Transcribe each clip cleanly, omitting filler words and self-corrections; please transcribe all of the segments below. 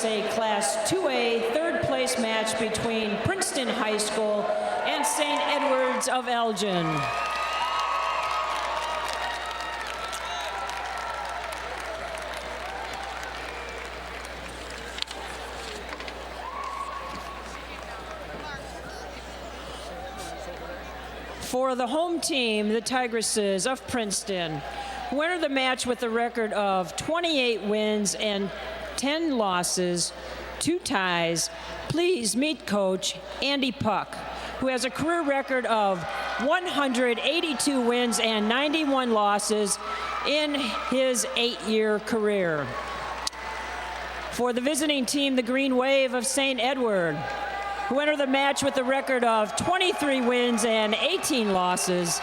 IHSA Class 2A third place match between Princeton High School and St. Edward's of Elgin. For the home team, the Tigresses of Princeton, winner of the match with a record of 28 wins and 10 losses, 2 ties. Please meet Coach Andy Puck, who has a career record of 182 wins and 91 losses in his 8-year career. For the visiting team, the Green Wave of St. Edward, who enter the match with a record of 23 wins and 18 losses.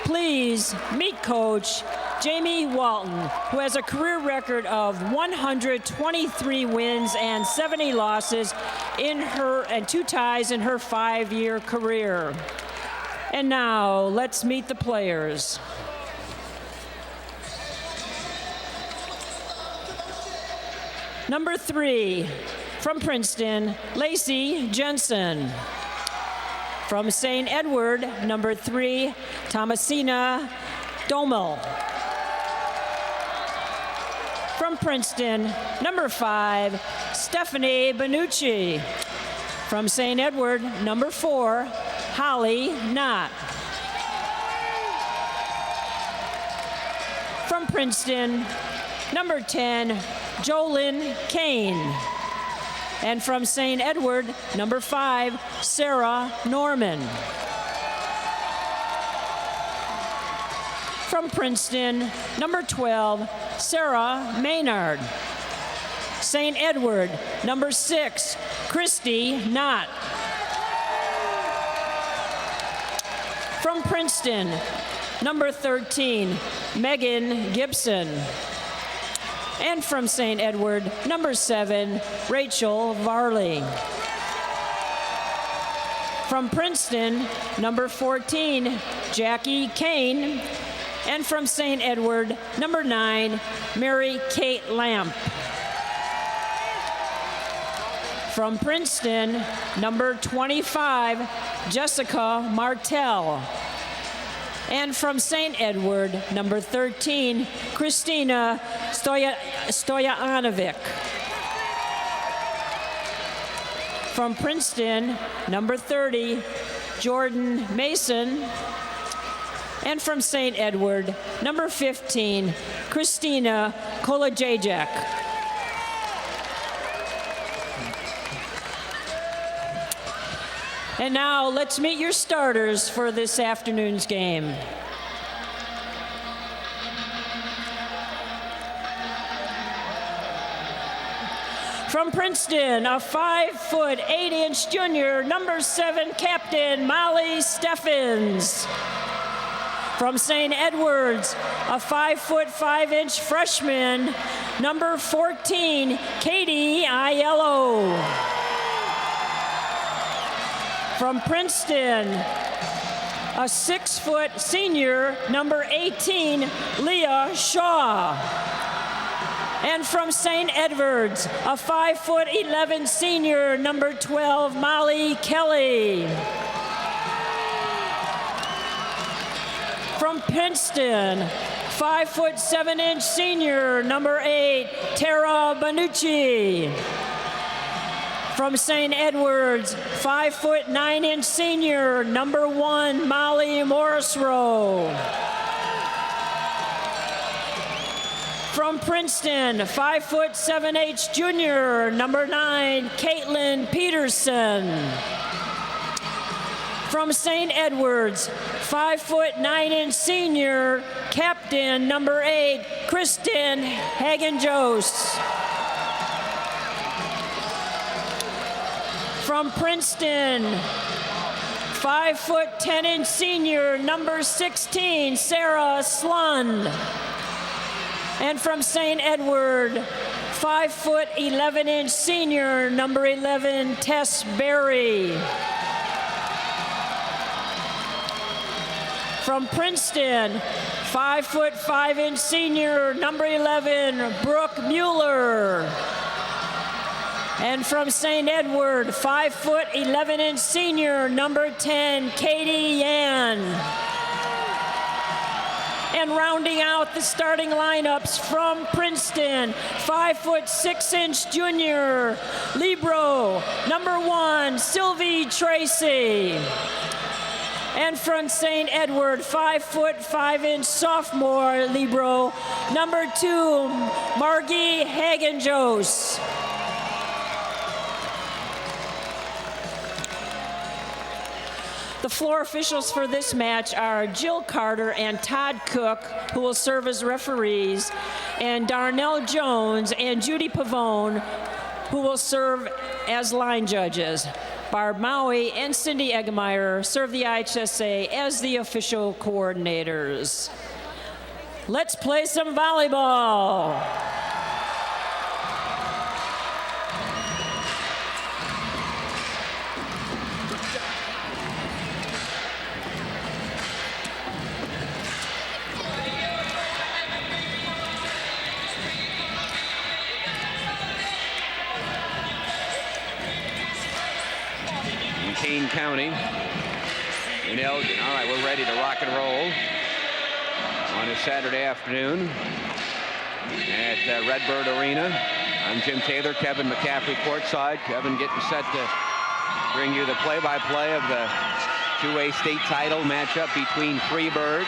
Please meet Coach Jamie Walton, who has a career record of 123 wins and 70 losses and 2 ties in her 5-year career. And now, let's meet the players. Number 3, from Princeton, Lacey Jensen. From St. Edward, number 3, Thomasina Domel. From Princeton, number 5, Stephanie Benucci. From St. Edward, number 4, Holly Knott. From Princeton, number 10, Jolyn Kane. And from St. Edward, number 5, Sarah Norman. From Princeton, number 12, Sarah Maynard. St. Edward, number 6, Christy Knott. From Princeton, number 13, Megan Gibson. And from St. Edward, number 7, Rachel Varley. From Princeton, number 14, Jackie Kane. And from St. Edward, number 9, Mary Kate Lamp. From Princeton, number 25, Jessica Martell. And from St. Edward, number 13, Christina Stojanovic. From Princeton, number 30, Jordan Mason. And from St. Edward, number 15, Christina Kolajajak. And now let's meet your starters for this afternoon's game. From Princeton, a 5' 8" junior, number 7 captain, Molly Steffens. From St. Edward's, a 5' 5" freshman, number 14, Katie Aiello. From Princeton, a 6' senior, number 18, Leah Shaw. And from St. Edward's, a 5' 11" senior, number 12, Molly Kelly. From Princeton, 5' 7" senior, number 8, Tara Benucci. From St. Edward's, 5' 9" senior, number 1, Molly Morrisroe. From Princeton, 5' 7" junior, number 9, Caitlin Peterson. From St. Edward's, 5' 9" senior, captain, number 8, Kristen Hagen-Jost. From Princeton, 5' 10" senior, number 16, Sarah Slund. And from St. Edward, 5' 11" senior, number 11, Tess Berry. From Princeton, 5' 5" senior, number 11, Brooke Mueller. And from St. Edward, 5'11" senior, number 10, Katie Yan. And rounding out the starting lineups from Princeton, 5'6" junior, libero, number 1, Sylvie Tracy. And from St. Edward, 5'5" sophomore, libero, number 2, Margie Hagenjos. The floor officials for this match are Jill Carter and Todd Cook, who will serve as referees, and Darnell Jones and Judy Pavone, who will serve as line judges. Barb Maui and Cindy Eggemeyer serve the IHSA as the official coordinators. Let's play some volleyball. Kane County in Elgin. All right, we're ready to rock and roll on a Saturday afternoon at Redbird Arena. I'm Jim Taylor, Kevin McCaffrey courtside. Kevin getting set to bring you the play-by-play of the 2A state title matchup between Freeburg,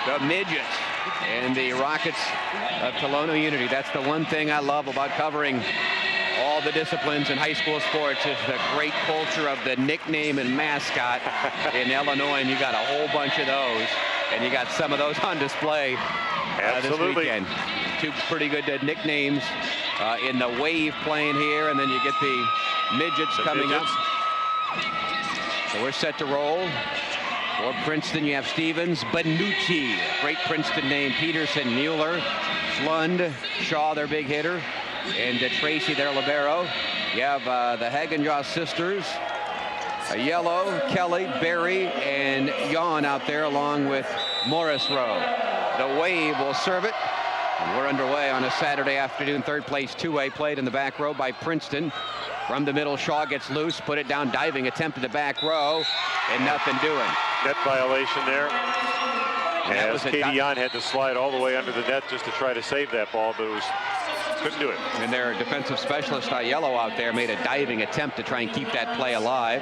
the Midgets, and the Rockets of Tolono Unity. That's the one thing I love about covering all the disciplines in high school sports is the great culture of the nickname and mascot in Illinois, and you got a whole bunch of those, and you got some of those on display this weekend. Two pretty good nicknames in the Wave playing here, and then you get the Midgets coming up. So we're set to roll. For Princeton, you have Stevens, Benucci, great Princeton name, Peterson, Mueller, Schlund, Shaw, their big hitter, and Tracy, their libero. You have the Hagenjoss sisters, Yellow, Kelly, Barry, and Yon out there along with Morris Rowe. The Wave will serve it. And we're underway on a Saturday afternoon. Third place 2A played in the back row by Princeton. From the middle, Shaw gets loose, put it down, diving attempt to the back row, and nothing doing. Net violation there. As Katie Yon had to slide all the way under the net just to try to save that ball, but couldn't do it. And their defensive specialist, Yellow, out there made a diving attempt to try and keep that play alive.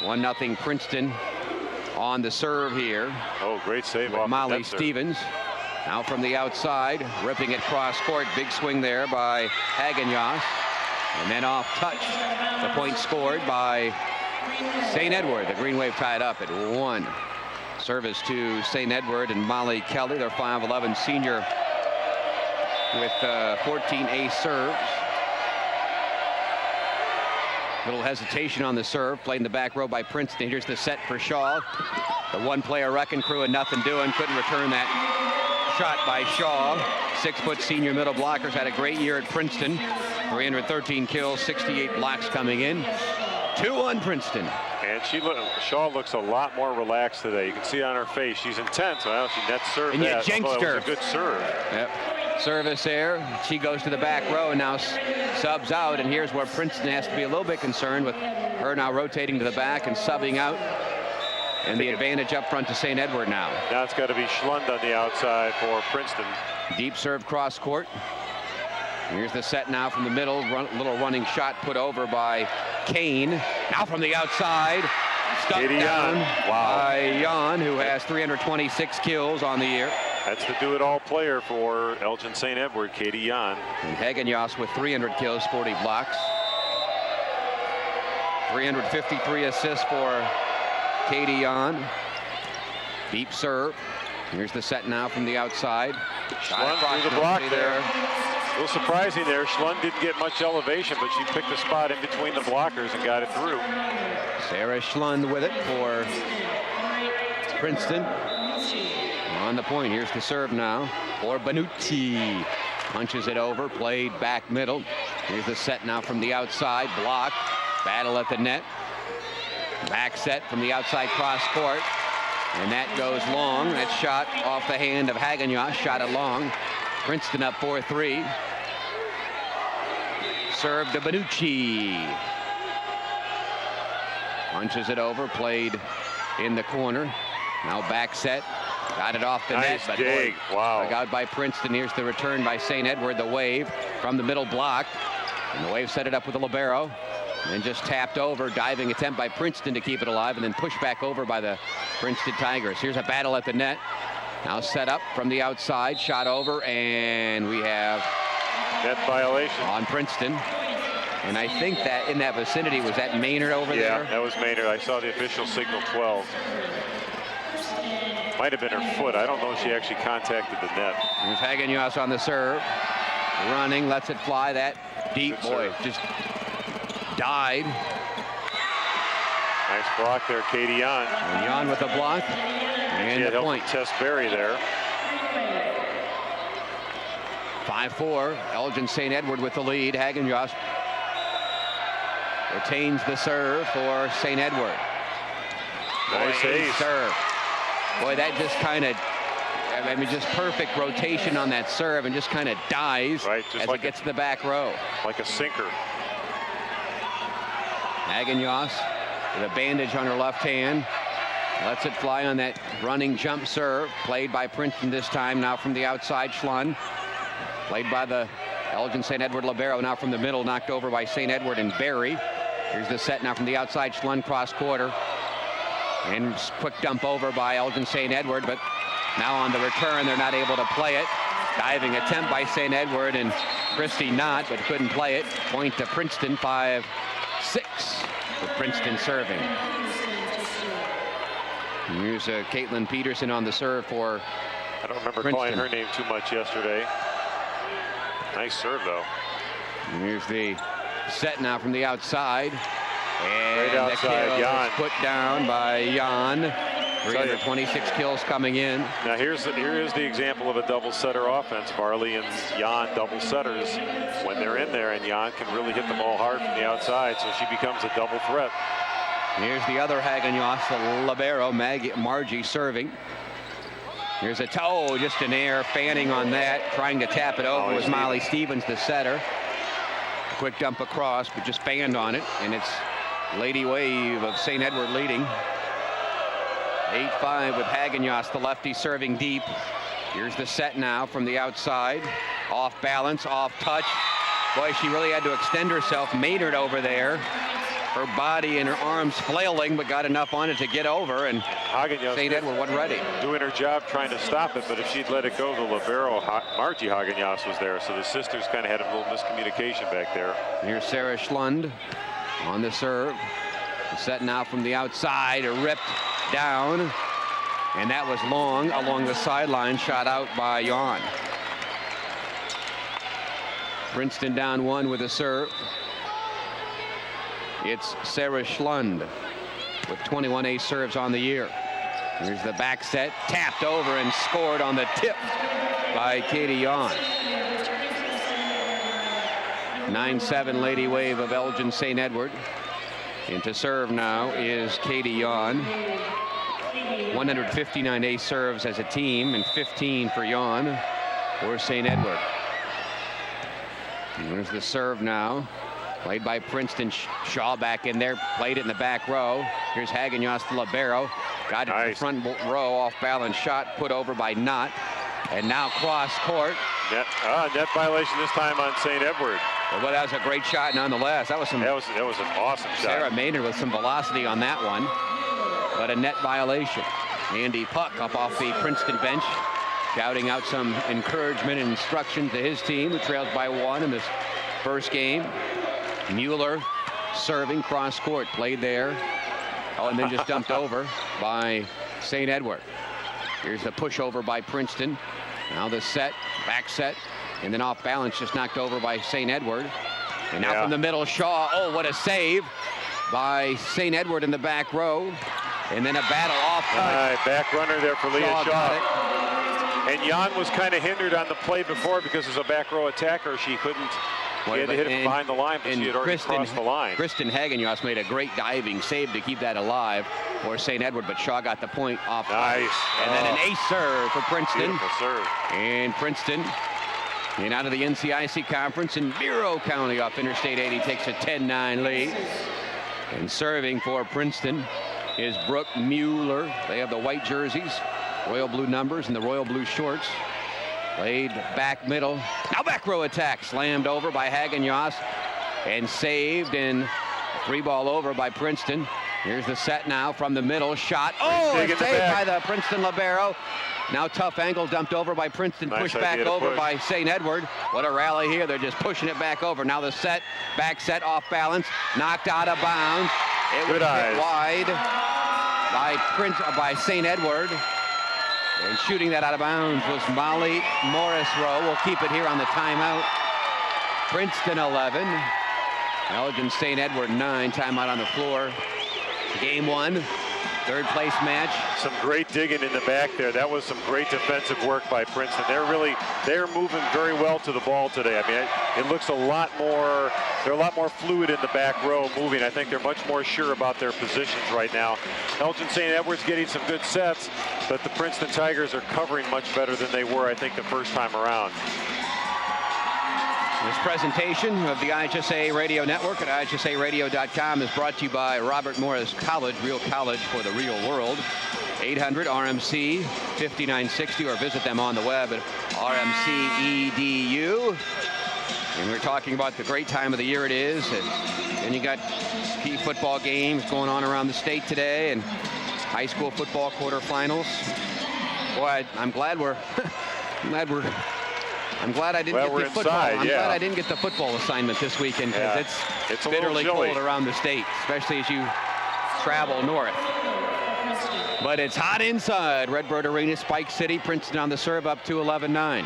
1-0 Princeton on the serve here. Oh, great save with off Molly the Stevens. Now from the outside, ripping it cross court. Big swing there by Hagenjoss. And then off touch. The point scored by St. Edward. The Green Wave tied up at 1. Service to St. Edward and Molly Kelly, their 5'11" senior with 14 ace serves. Little hesitation on the serve. Played in the back row by Princeton. Here's the set for Shaw. The one-player wrecking crew and nothing doing. Couldn't return that shot by Shaw. 6-foot senior middle blockers had a great year at Princeton. 313 kills, 68 blocks coming in. 2-1 Princeton. And Shaw looks a lot more relaxed today. You can see it on her face. She's intense. Well, she net served and that. You jinxed her. It was a good serve. Yep. Service there. She goes to the back row and now subs out. And here's where Princeton has to be a little bit concerned with her now rotating to the back and subbing out. And the advantage up front to St. Edward now. Now it's got to be Schlund on the outside for Princeton. Deep serve cross court. Here's the set now from the middle. Little running shot put over by Kane. Now from the outside. Stuck down by Jan, who has 326 kills on the year. That's the do-it-all player for Elgin St. Edward, Katie Jan. And Hagenjoss with 300 kills, 40 blocks. 353 assists for Katie Jan. Deep serve. Here's the set now from the outside. Schlund through the block there. A little surprising there. Schlund didn't get much elevation, but she picked a spot in between the blockers and got it through. Sarah Schlund with it for Princeton. On the point, here's the serve now for Benucci. Punches it over, played back middle. Here's the set now from the outside, block, battle at the net. Back set from the outside cross court. And that goes long. That shot off the hand of Hagenjoss, shot it long. Princeton up 4-3. Serve to Benucci. Punches it over, played in the corner. Now back set. Got it off the net. Nice dig. Wow. Dug out by Princeton. Here's the return by St. Edward. The wave from the middle block. And the wave set it up with a libero. And just tapped over. Diving attempt by Princeton to keep it alive. And then pushed back over by the Princeton Tigers. Here's a battle at the net. Now set up from the outside. Shot over. And we have net violation on Princeton. And I think that in that vicinity, was that Maynard over there? Yeah, that was Maynard. I saw the official signal 12. Might have been her foot. I don't know if she actually contacted the net. Here's Hagenius on the serve. Running, lets it fly. That deep, boy, just died. Nice block there, Katie Jan. And Jan with the block. And the point. Tess Berry there. 5-4. Elgin St. Edward with the lead. Hagenius retains the serve for St. Edward. Nice ace. Serve. Boy, that just kind of, I mean, just perfect rotation on that serve and just kind of dies as it gets to the back row. Like a sinker. Hagenius with a bandage on her left hand. Lets it fly on that running jump serve. Played by Princeton this time. Now from the outside, Schlund. Played by the Elgin St. Edward libero. Now from the middle, knocked over by St. Edward and Berry. Here's the set now from the outside, Schlund cross quarter. And quick dump over by Elgin St. Edward, but now on the return, they're not able to play it. Diving attempt by St. Edward and Christie not, but couldn't play it. Point to Princeton, 5-6 with Princeton serving. And here's Caitlin Peterson on the serve for I don't remember Princeton. calling her name too much yesterday. Nice serve, though. And here's the set now from the outside. And right outside, Jan. Put down by Jan. 326 kills coming in. Now here is the example of a double setter offense. Varley and Jan double setters. When they're in there, and Jan can really hit the ball hard from the outside, so she becomes a double threat. Here's the other Hagenius, the libero, Margie serving. Here's a toe, just an air, fanning on that. Trying to tap it over was Molly Stevens, the setter. Quick dump across, but just fanned on it, and it's Lady Wave of St. Edward leading. 8-5 with Hagenius, the lefty, serving deep. Here's the set now from the outside. Off balance, off touch. Boy, she really had to extend herself. Maynard over there. Her body and her arms flailing, but got enough on it to get over, and St. Edward wasn't ready. Doing her job trying to stop it, but if she'd let it go, the libero, Margie Hagenius, was there. So the sisters kind of had a little miscommunication back there. Here's Sarah Schlund on the serve. The set now from the outside, ripped down, and that was long along the sideline, shot out by Jan. Princeton down 1 with a serve. It's Sarah Schlund with 21 ace serves on the year. Here's the back set, tapped over and scored on the tip by Katie Jan. 9-7 Lady Wave of Elgin St. Edward. And to serve now is Katie Jan. 159 ace serves as a team and 15 for Jan or St. Edward. And there's the serve now. Played by Princeton. Shaw back in there. Played it in the back row. Here's Hagenius, the libero. Got it in the front row. Off balance shot. Put over by Knott. And now cross court. Net violation this time on St. Edward. Well, that was a great shot nonetheless. That was an awesome shot. Sarah Maynard with some velocity on that one. But a net violation. Andy Puck up off the Princeton bench, shouting out some encouragement and instruction to his team, who trails by 1 in this first game. Mueller serving cross court, played there. Oh, and then just dumped over by St. Edward. Here's the pushover by Princeton. Now the set, back set, and then off balance, just knocked over by St. Edward. And now from the middle, Shaw. Oh, what a save by St. Edward in the back row. And then a battle off touch. Back runner there for Leah Shaw. And Jan was kind of hindered on the play before because as a back row attacker, she couldn't. She had to hit it behind the line, but she had already crossed the line. Kristen Hagenius made a great diving save to keep that alive for St. Edward, but Shaw got the point off. Nice. And then an ace serve for Princeton. Beautiful serve. And Princeton And out of the NCIC conference in Bureau County off Interstate 80 takes a 10-9 lead. And serving for Princeton is Brooke Mueller. They have the white jerseys, royal blue numbers, and the royal blue shorts. Played back middle. Now back row attack. Slammed over by Hagen-Yoss and saved, and 3-ball over by Princeton. Here's the set now from the middle. Shot. Oh, it's saved by the Princeton libero. Now tough angle dumped over by Princeton. Nice pushed back over by St. Edward. What a rally here. They're just pushing it back over. Now the set, back set off balance. Knocked out of bounds. It was hit wide by St. Edward. And shooting that out of bounds was Molly Morris-Rowe. We'll keep it here on the timeout. Princeton 11. Elgin St. Edward 9. Timeout on the floor. Game 1. Third place match. Some great digging in the back there. That was some great defensive work by Princeton. They're moving very well to the ball today. I mean, it looks they're a lot more fluid in the back row moving. I think they're much more sure about their positions right now. Elgin St. Edward's getting some good sets, but the Princeton Tigers are covering much better than they were, I think, the first time around. This presentation of the IHSA Radio Network at IHSARadio.com is brought to you by Robert Morris College, real college for the real world. 800-RMC-5960, or visit them on the web at RMC.edu. And we're talking about the great time of the year it is. And you got key football games going on around the state today, and high school football quarterfinals. Boy, I'm glad I didn't get the football. I'm glad I didn't get the football assignment this weekend, because it's bitterly cold around the state, especially as you travel north. But it's hot inside Redbird Arena, Spike City. Princeton on the serve, up to 11-9.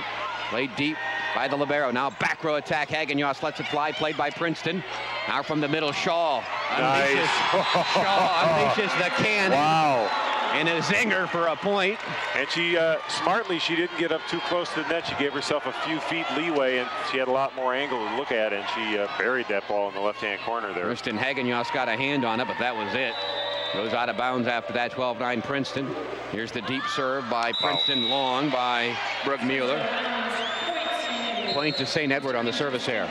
Played deep by the libero. Now back row attack. Hagen-Yoss lets it fly. Played by Princeton. Now from the middle, Shaw unleashes, unleashes the cannon. Wow. And a zinger for a point. And she smartly, she didn't get up too close to the net. She gave herself a few feet leeway, and she had a lot more angle to look at, and she buried that ball in the left-hand corner there. Kristen Hagen-Yoss got a hand on it, but that was it. Goes out of bounds after that. 12-9 Princeton. Here's the deep serve by Princeton, long by Brooke Mueller. Point to St. Edward on the service error.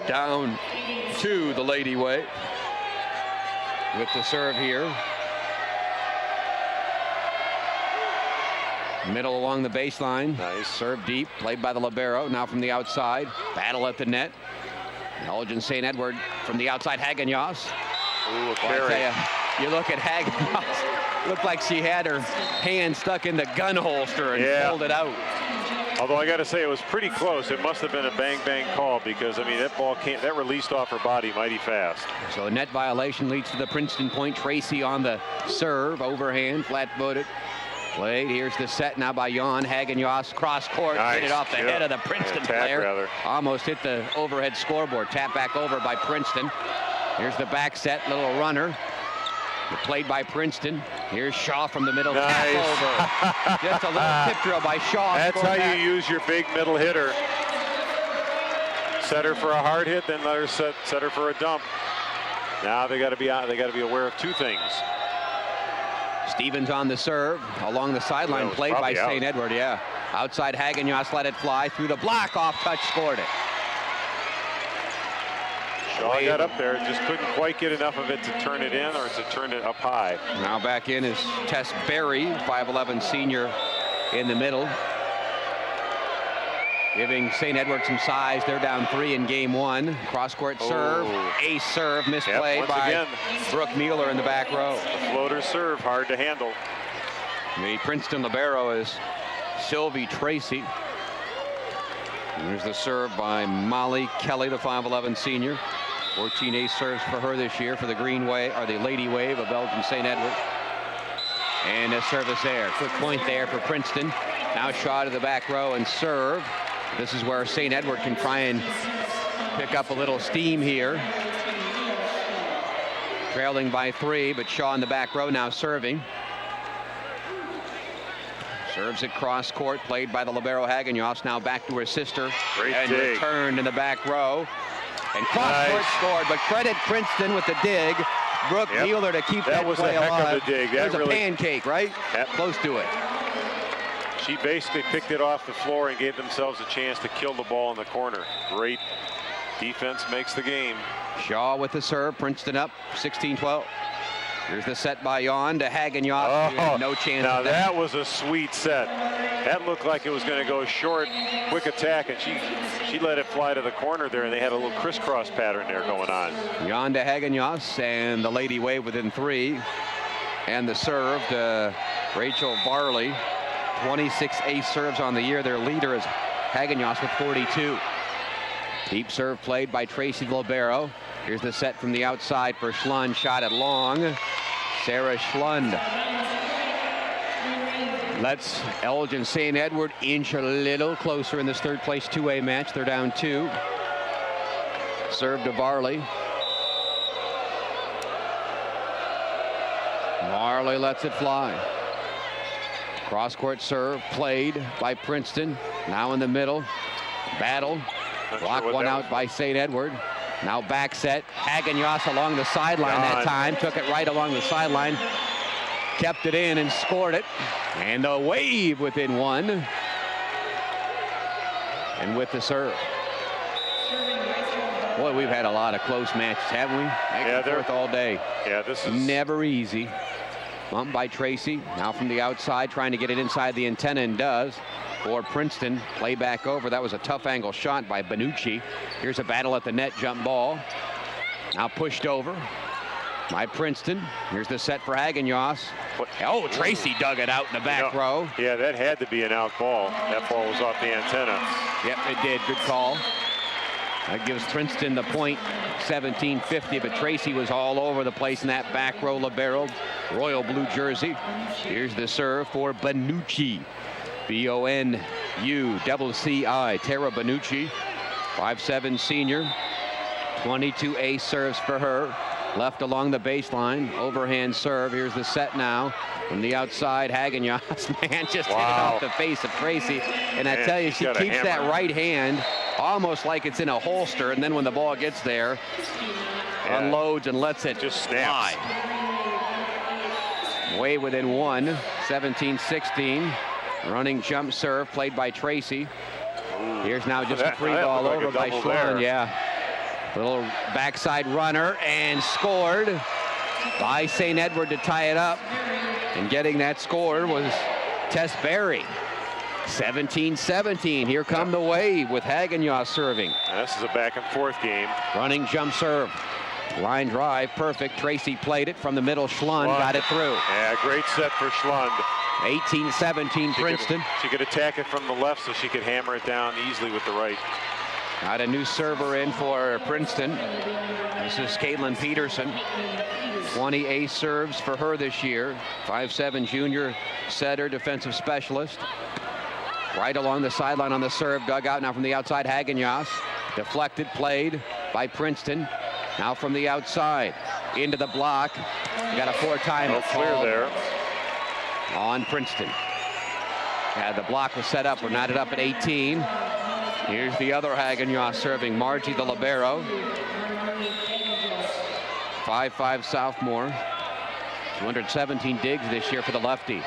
Down to the Lady Way with the serve here. Middle along the baseline. Nice. Serve deep, played by the libero. Now from the outside. Battle at the net. Elgin St. Edward from the outside. Hagen-Yoss. Ooh, a carry. You look at Hagen-Yoss. Looked like she had her hand stuck in the gun holster and pulled it out. Although I got to say, it was pretty close. It must have been a bang-bang call, because, I mean, that released off her body mighty fast. So a net violation leads to the Princeton point. Tracy on the serve, overhand, flat-footed. Played. Here's the set now by Jan. Hagen-Yoss cross court. Nice. Hit it off the head of the Princeton player. Almost hit the overhead scoreboard. Tap back over by Princeton. Here's the back set, little runner. Played by Princeton. Here's Shaw from the middle. Nice. Tap over. Just a little tip drill by Shaw. That's how you use your big middle hitter. Set her for a hard hit, then let her set her for a dump. Now they got to be aware of two things. Stevens on the serve along the sideline, played by St. Edward. Yeah, outside Hagen-Yoss let it fly through the block, off touch, scored it. Shaw got up there, just couldn't quite get enough of it to turn it in or to turn it up high. Now back in is Tess Berry, 5'11" senior in the middle, giving St. Edward some size. They're down 3 in game 1. Cross-court serve, ace serve, misplayed by Brooke Mueller in the back row. The floater serve, hard to handle. The Princeton libero is Sylvie Tracy. And there's the serve by Molly Kelly, the 5'11" senior. 14 ace serves for her this year for the Green Wave, or the Lady Wave of Elgin St. Edward. And a service there. Quick point there for Princeton. Now Shaw to the back row and serve. This is where St. Edward can try and pick up a little steam here. Trailing by 3, but Shaw in the back row now serving. Serves it cross court, played by the libero Hagen-Yoss. Now back to her sister. Great and dig. Returned in the back row. And cross court scored, but credit Princeton with the dig. Brooke Mueller to keep that play alive. That was a heck of a dig. That was a pancake, right? Yep. Close to it. She basically picked it off the floor and gave themselves a chance to kill the ball in the corner. Great defense makes the game. Shaw with the serve. Princeton up 16-12. Here's the set by Yon to Hagenyoff. Oh, no chance. Now that was a sweet set. That looked like it was going to go short, quick attack, and she let it fly to the corner there, and they had a little crisscross pattern there going on. Yon to Hagenyoff, and the Lady Wave within 3. And the serve to Rachel Varley. 26 ace serves on the year. Their leader is Hagenyoff with 42. Deep serve played by Tracy Libero. Here's the set from the outside for Schlund. Shot it long. Sarah Schlund lets Elgin St. Edward inch a little closer in this third place 2A match. They're down 2. Serve to Varley. Varley lets it fly. Cross-court serve played by Princeton. Now in the middle. Battle. Block one out by St. Edward. Now back set. Hagenyoff along the sideline that time. Took it right along the sideline. Kept it in and scored it. And a Wave within 1. And with the serve. Boy, we've had a lot of close matches, haven't we? Back and forth all day. Yeah, this is never easy. Bumped by Tracy. Now from the outside, trying to get it inside the antenna, and does. For Princeton, play back over. That was a tough angle shot by Benucci. Here's a battle at the net, jump ball. Now pushed over by Princeton. Here's the set for Hagenyoff. Oh, Tracy dug it out in the back row. Yeah, that had to be an out ball. That ball was off the antenna. Yep, it did. Good call. That gives Princeton the point, 17-50, but Tracy was all over the place in that back row libero, royal blue jersey. Here's the serve for Benucci. B-O-N-U-C-C-I. Tara Benucci, 5'7" senior. 22 ace serves for her. Left along the baseline. Overhand serve. Here's the set now. From the outside, Hagenyoff, man, just hit it off the face of Tracy. And I tell you, she keeps that right hand almost like it's in a holster. And then when the ball gets there, unloads and lets it just snap. Way within 1, 17-16. Running jump serve played by Tracy. Here's now just a free ball over by Schlund. Yeah. Little backside runner and scored by St. Edward to tie it up. And getting that score was Tess Berry. 17-17. Here come the Wave with Hagenyoff serving. This is a back and forth game. Running jump serve. Line drive, perfect. Tracy played it from the middle. Schlund got it through. Yeah, great set for Schlund. 18-17 Princeton. She could attack it from the left so she could hammer it down easily with the right. Got a new server in for Princeton. This is Caitlin Peterson. 20 ace serves for her this year. 5'7" junior setter, defensive specialist. Right along the sideline on the serve. Dug out now from the outside. Hagenyoff. Deflected, played by Princeton. Now from the outside. Into the block. We got a 4-time clear there. On Princeton. Yeah, the block was set up. We're knotted up at 18. Here's the other Hagenyoff serving. Margie, the libero. 5'5" sophomore. 217 digs this year for the lefty.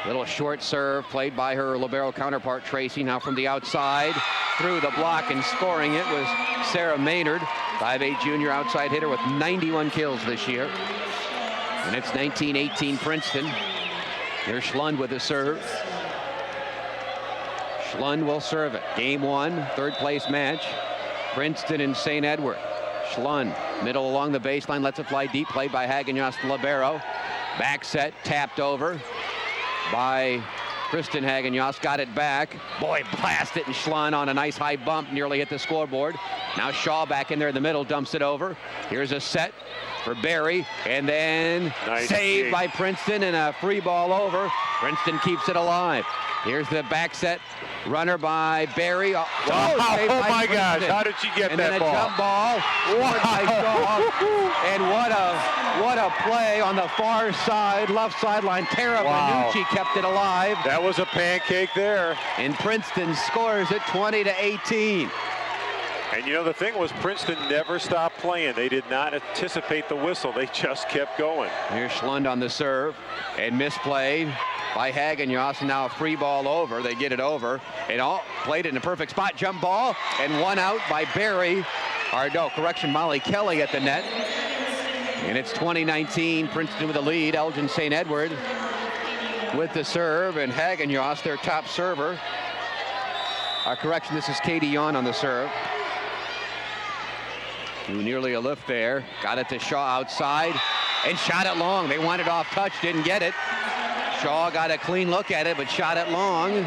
Little short serve played by her libero counterpart, Tracy. Now from the outside. Through the block and scoring it was Sarah Maynard. 5'8" junior outside hitter with 91 kills this year. And it's 19-18 Princeton. Here's Schlund with the serve. Schlund will serve it. Game 1, third place match. Princeton and St. Edward. Schlund, middle along the baseline, lets it fly deep, played by Hagenyoff libero. Back set, tapped over by Kristen Hagenyoff, got it back. Boy, blast it, and Schlund on a nice high bump, nearly hit the scoreboard. Now Shaw back in there in the middle, dumps it over. Here's a set for Berry, and then saved by Princeton, and a free ball over. Princeton keeps it alive. Here's the back set runner by Berry. Oh my gosh, how did she get and that then ball? A jump ball. And what a play on the far side, left sideline. Tara Benucci kept it alive. That was a pancake there. And Princeton scores it 20-18. And you know, the thing was, Princeton never stopped playing. They did not anticipate the whistle. They just kept going. Here's Schlund on the serve, and misplayed by Hagenjost. Now a free ball over. They get it over, and all played in a perfect spot. Jump ball, and one out by Barry. Or no, correction, Molly Kelly at the net. And it's 2019. Princeton with the lead. Elgin St. Edward with the serve, and Hagenjost, their top server. Correction, this is Katie Yon on the serve. Nearly a lift there. Got it to Shaw outside and shot it long. They wanted off touch, didn't get it. Shaw got a clean look at it, but shot it long.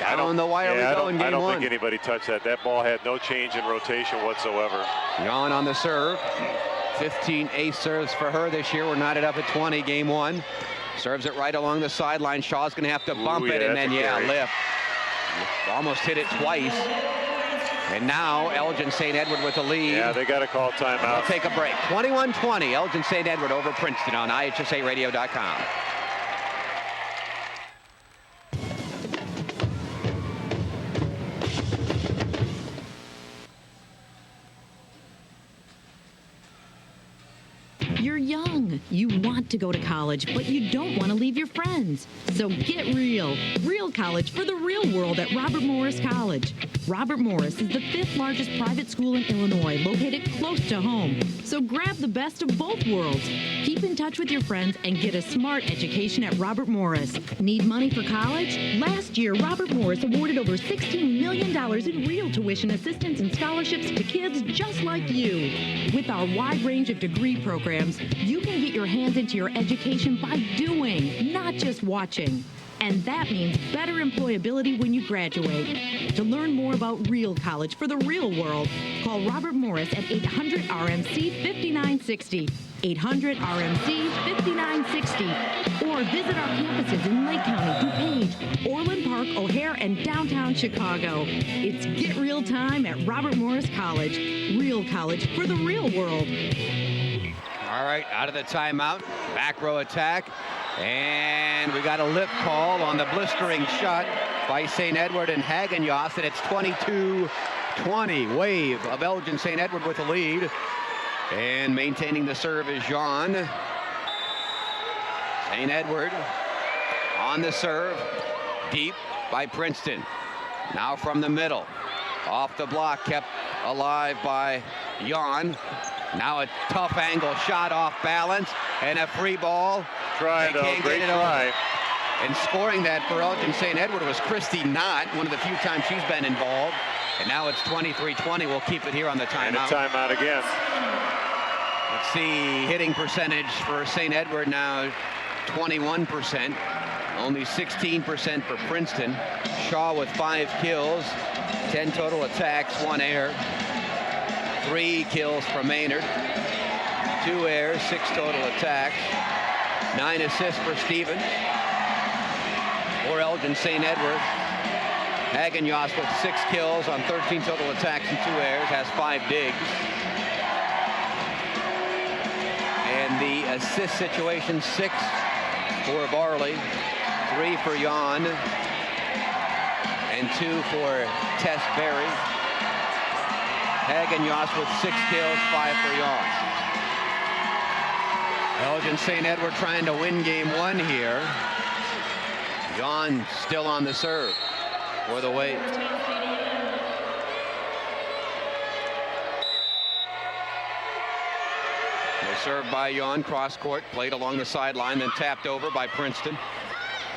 I don't know why are we going game one. I don't think anybody touched that. That ball had no change in rotation whatsoever. Yon on the serve. 15 ace serves for her this year. We're knotted up at 20, game one. Serves it right along the sideline. Shaw's going to have to bump it, and then, lift. Almost hit it twice. And now Elgin St. Edward with the lead. Yeah, they got to call timeout. We'll take a break. 21-20, Elgin St. Edward over Princeton on IHSARadio.com. You're young. You want to go to college, but you don't want to leave your friends. So get real. Real college for the real world at Robert Morris College. Robert Morris is the 5th largest private school in Illinois, located close to home. So grab the best of both worlds. Keep in touch with your friends and get a smart education at Robert Morris. Need money for college? Last year, Robert Morris awarded over $16 million in real tuition assistance and scholarships to kids just like you. With our wide range of degree programs, you can get your hands into your education by doing, not just watching. And that means better employability when you graduate. To learn more about real college for the real world, call Robert Morris at 800-RMC-5960, 800-RMC-5960, or visit our campuses in Lake County, DuPage, Orland Park, O'Hare, and downtown Chicago. It's Get Real time at Robert Morris College. Real college for the real world. All right, out of the timeout, back row attack, and we got a lift call on the blistering shot by St. Edward and Hagenjost, and it's 22-20. Wave of Elgin St. Edward with the lead, and maintaining the serve is Jean. St. Edward on the serve, deep by Princeton. Now from the middle, off the block, kept alive by Jan. Now a tough angle shot off balance, and a free ball. Try though, great try. And scoring that for Elgin St. Edward was Christy Knott, one of the few times she's been involved. And now it's 23-20. We'll keep it here on the timeout. And a timeout again. Let's see, hitting percentage for St. Edward now 21%. Only 16% for Princeton. Shaw with 5 kills, 10 total attacks, 1 error. 3 kills for Maynard, 2 errors, 6 total attacks, 9 assists for Stevens. For Elgin St. Edward, Hagenjost with 6 kills on 13 total attacks and 2 errors, has 5 digs. And the assist situation, 6 for Varley, 3 for Jan, and 2 for Tess Berry. Hagenjost with 6 kills, 5 for Jan. Elgin St. Edward trying to win game 1 here. Jan still on the serve for the Wave. The serve by Jan, cross court, played along the sideline, then tapped over by Princeton.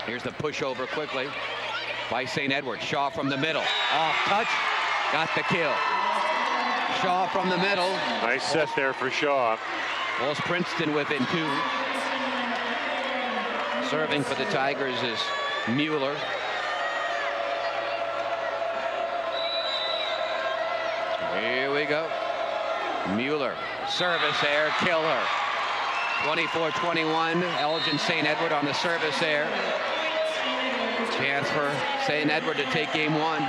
Here's the pushover quickly by St. Edward. Shaw from the middle, off touch, got the kill. Shaw from the middle. Nice set there for Shaw. Pulls Princeton within 2. Serving for the Tigers is Mueller. Here we go. Mueller, service error, killer. 24-21, Elgin St. Edward on the service error. Chance for St. Edward to take game 1.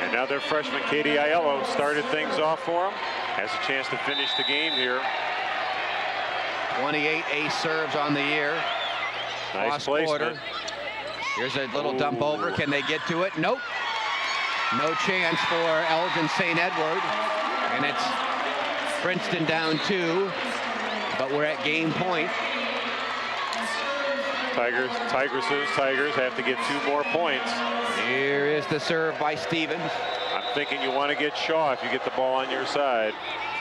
And now their freshman Katie Aiello started things off for them. Has a chance to finish the game here. 28 ace serves on the year. Nice placement. Here's a little dump over. Can they get to it? Nope. No chance for Elgin St. Edward. And it's Princeton down 2, but we're at game point. Tigers have to get 2 more points. Here is the serve by Stevens. I'm thinking you want to get Shaw if you get the ball on your side.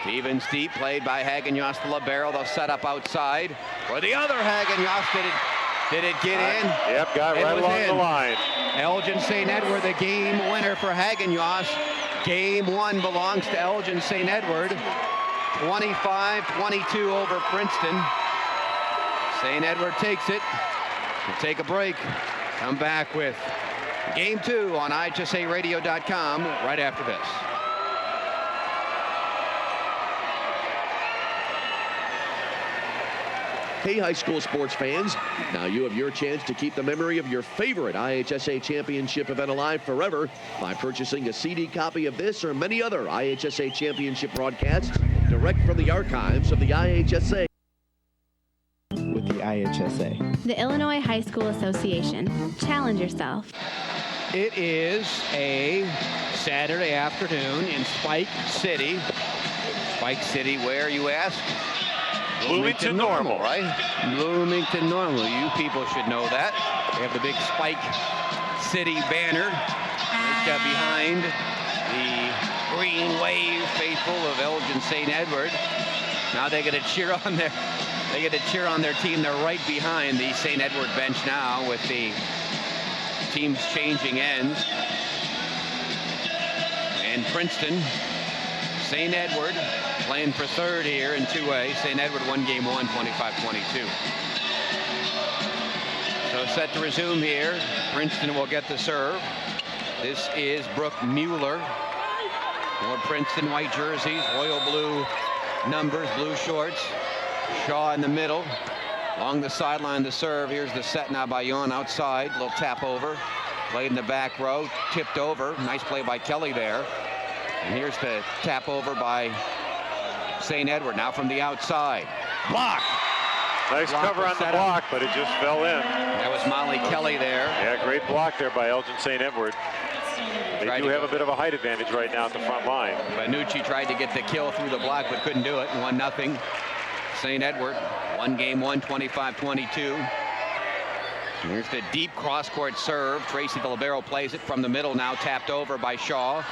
Stevens deep, played by Hagen-Yost, the libero. They'll set up outside. For the other Hagen-Yost, did it get in? Yep, got right along the line. Elgin St. Edward, the game winner for Hagen-Yost. Game 1 belongs to Elgin St. Edward. 25-22 over Princeton. St. Edward takes it. We'll take a break. Come back with Game 2 on IHSARadio.com right after this. Hey, high school sports fans. Now you have your chance to keep the memory of your favorite IHSA championship event alive forever by purchasing a CD copy of this or many other IHSA championship broadcasts direct from the archives of the IHSA. With the IHSA. The Illinois High School Association. Challenge yourself. It is a Saturday afternoon in Spike City. Spike City, where, you ask? Bloomington Normal, right? Bloomington Normal. You people should know that. They have the big Spike City banner right behind the green wave faithful of Elgin St. Edward. Now they get to cheer on their team. They're right behind the St. Edward bench now with the teams changing ends. And Princeton, St. Edward playing for third here in 2A. St. Edward won game 1, 25-22. So set to resume here. Princeton will get the serve. This is Brooke Mueller. More Princeton white jerseys, royal blue numbers, blue shorts. Shaw in the middle. Along the sideline, the serve. Here's the set now by Yon outside. Little tap over. Played in the back row. Tipped over. Nice play by Kelly there. And here's the tap over by St. Edward. Now from the outside. Block. Nice cover on the block, but it just fell in. That was Molly Kelly there. Yeah, great block there by Elgin St. Edward. They do have a bit of a height advantage right now at the front line. Banucci tried to get the kill through the block, but couldn't do it. 1-0. St. Edward won game 1, 25-22. Here's the deep cross-court serve. Tracy the libero plays it from the middle now, tapped over by Shaw.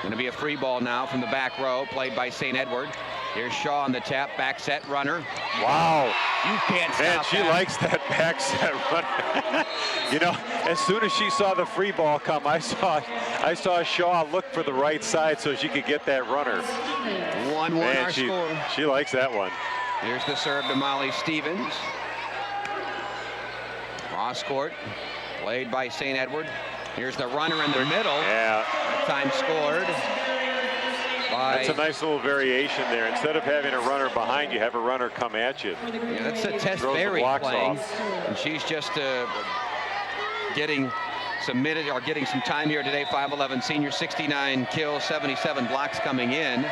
Going to be a free ball now from the back row, played by St. Edward. Here's Shaw on the tap, back set runner. Wow. You can't stop Man, she likes that back set runner. You know, as soon as she saw the free ball come, I saw Shaw look for the right side so she could get that runner. 1-1 our score. She likes that one. Here's the serve to Molly Stevens. Cross court, played by St. Edward. Here's the runner in the middle. Yeah. That time scored by... That's a nice little variation there. Instead of having a runner behind you, have a runner come at you. Yeah, that's a Tess Berry playing. And she's just getting some time here today. 5'11" senior, 69 kills, 77 blocks coming in.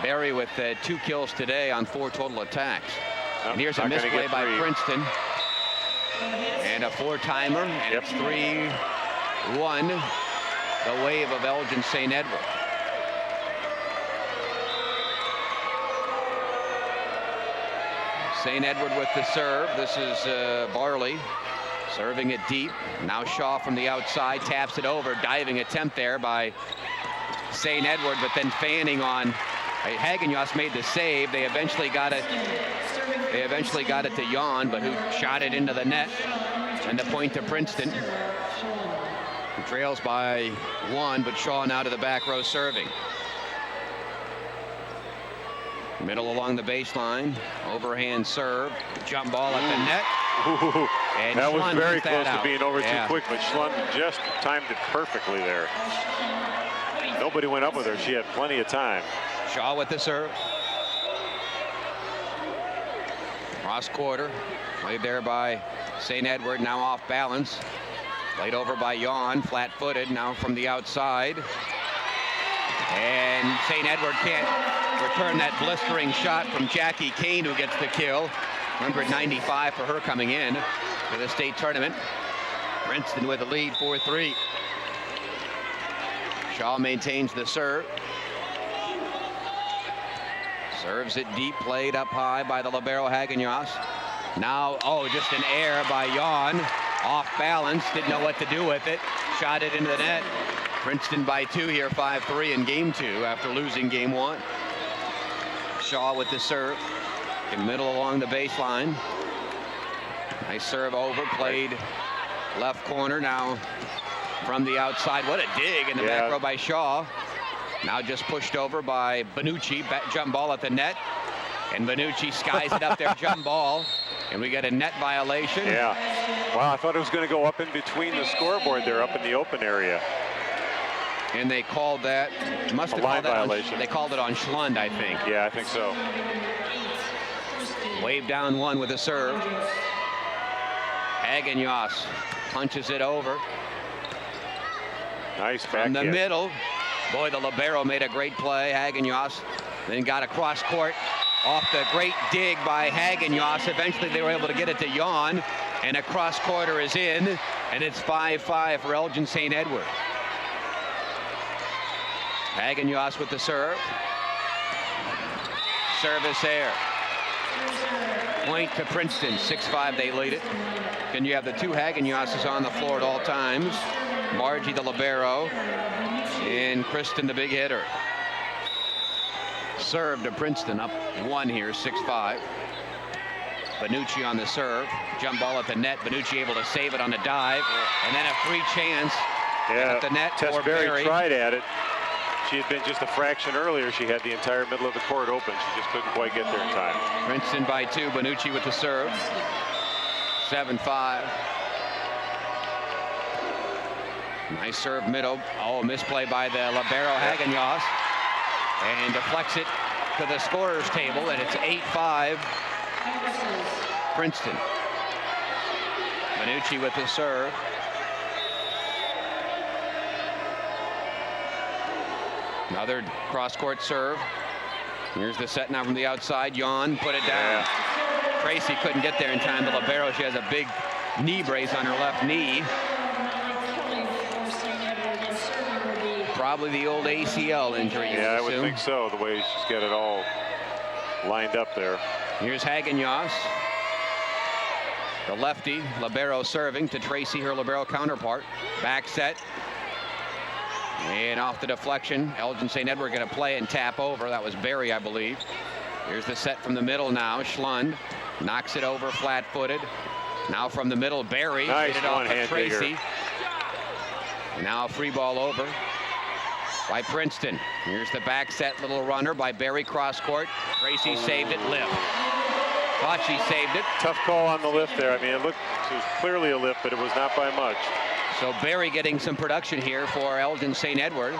Berry with 2 kills today on 4 total attacks. And here's a misplay by Princeton. And a 4-timer. And it's 3-1. The wave of Elgin St. Edward. St. Edward with the serve. This is Barley serving it deep. Now Shaw from the outside taps it over. Diving attempt there by St. Edward, but then fanning on. Hagen-Yost made the save. They eventually got it to Yon, but who shot it into the net. And the point to Princeton. Who trails by 1, but Shaw now to the back row serving. Middle along the baseline. Overhand serve. Jump ball at the net. Ooh, and that Schlund was very close to being over too quick, but Schlund just timed it perfectly there. Nobody went up with her. She had plenty of time. Shaw with the serve. Cross quarter. Played there by St. Edward, now off balance. Played over by Yon, flat-footed, now from the outside. And St. Edward can't return that blistering shot from Jackie Kane, who gets the kill. 195 for her coming in to the state tournament. Princeton with a lead, 4-3. Shaw maintains the serve. Serves it deep, played up high by the libero Hagenjas. Now, just an error by Jan. Off balance, didn't know what to do with it. Shot it into the net. Princeton by 2 here, 5-3 in game 2 after losing game 1. Shaw with the serve. In middle along the baseline. Nice serve over, played left corner now from the outside. What a dig in the back row by Shaw. Now just pushed over by Bonucci. Jump ball at the net. And Bonucci skies it up there, jump ball. And we get a net violation. Yeah. Wow, I thought it was going to go up in between the scoreboard there, up in the open area. And they called that, must have called that violation. They called it on Schlund, I think. Yeah, I think so. Wave down one with a serve. Hagenjas punches it over. Nice back from the hit. Middle. Boy, the libero made a great play. Hagenjas then got across court off the great dig by Hagenjas. Eventually they were able to get it to Jan, and a cross quarter is in, and it's 5-5 for Elgin St. Edward. Hagenjas with the serve. Service air. Point to Princeton, 6-5 they lead it. Then you have the 2 Hagenjases on the floor at all times. Margie the libero, and Kristen the big hitter. Serve to Princeton, up 1 here, 6-5. Bonucci on the serve. Jump ball at the net. Bonucci able to save it on a dive. And then a free chance at the net for Berry. Tried at it. She had been just a fraction earlier. She had the entire middle of the court open. She just couldn't quite get there in time. Princeton by 2. Bonucci with the serve. 7-5. Nice serve middle. Misplay by the libero Hagenjas. And deflects it to the scorer's table, and it's 8-5 Princeton. Bonucci with the serve. Another cross-court serve. Here's the set now from the outside. Jan put it down. Tracy couldn't get there in time. The libero, she has a big knee brace on her left knee. Probably the old ACL injury. Yeah, I would think so, the way she's got it all lined up there. Here's Hagenjas. The lefty, libero serving to Tracy, her libero counterpart. Back set. And off the deflection, Elgin St. Edward going to play and tap over. That was Berry, I believe. Here's the set from the middle now. Schlund knocks it over flat-footed. Now from the middle, Berry. Nice hit it off of Tracy. Digger. Now a free ball over by Princeton. Here's the back set, little runner by Berry, cross court. Tracy saved it, lift. Thought she saved it. Tough call on the lift there. I mean, it was clearly a lift, but it was not by much. So Berry getting some production here for Elgin St. Edward.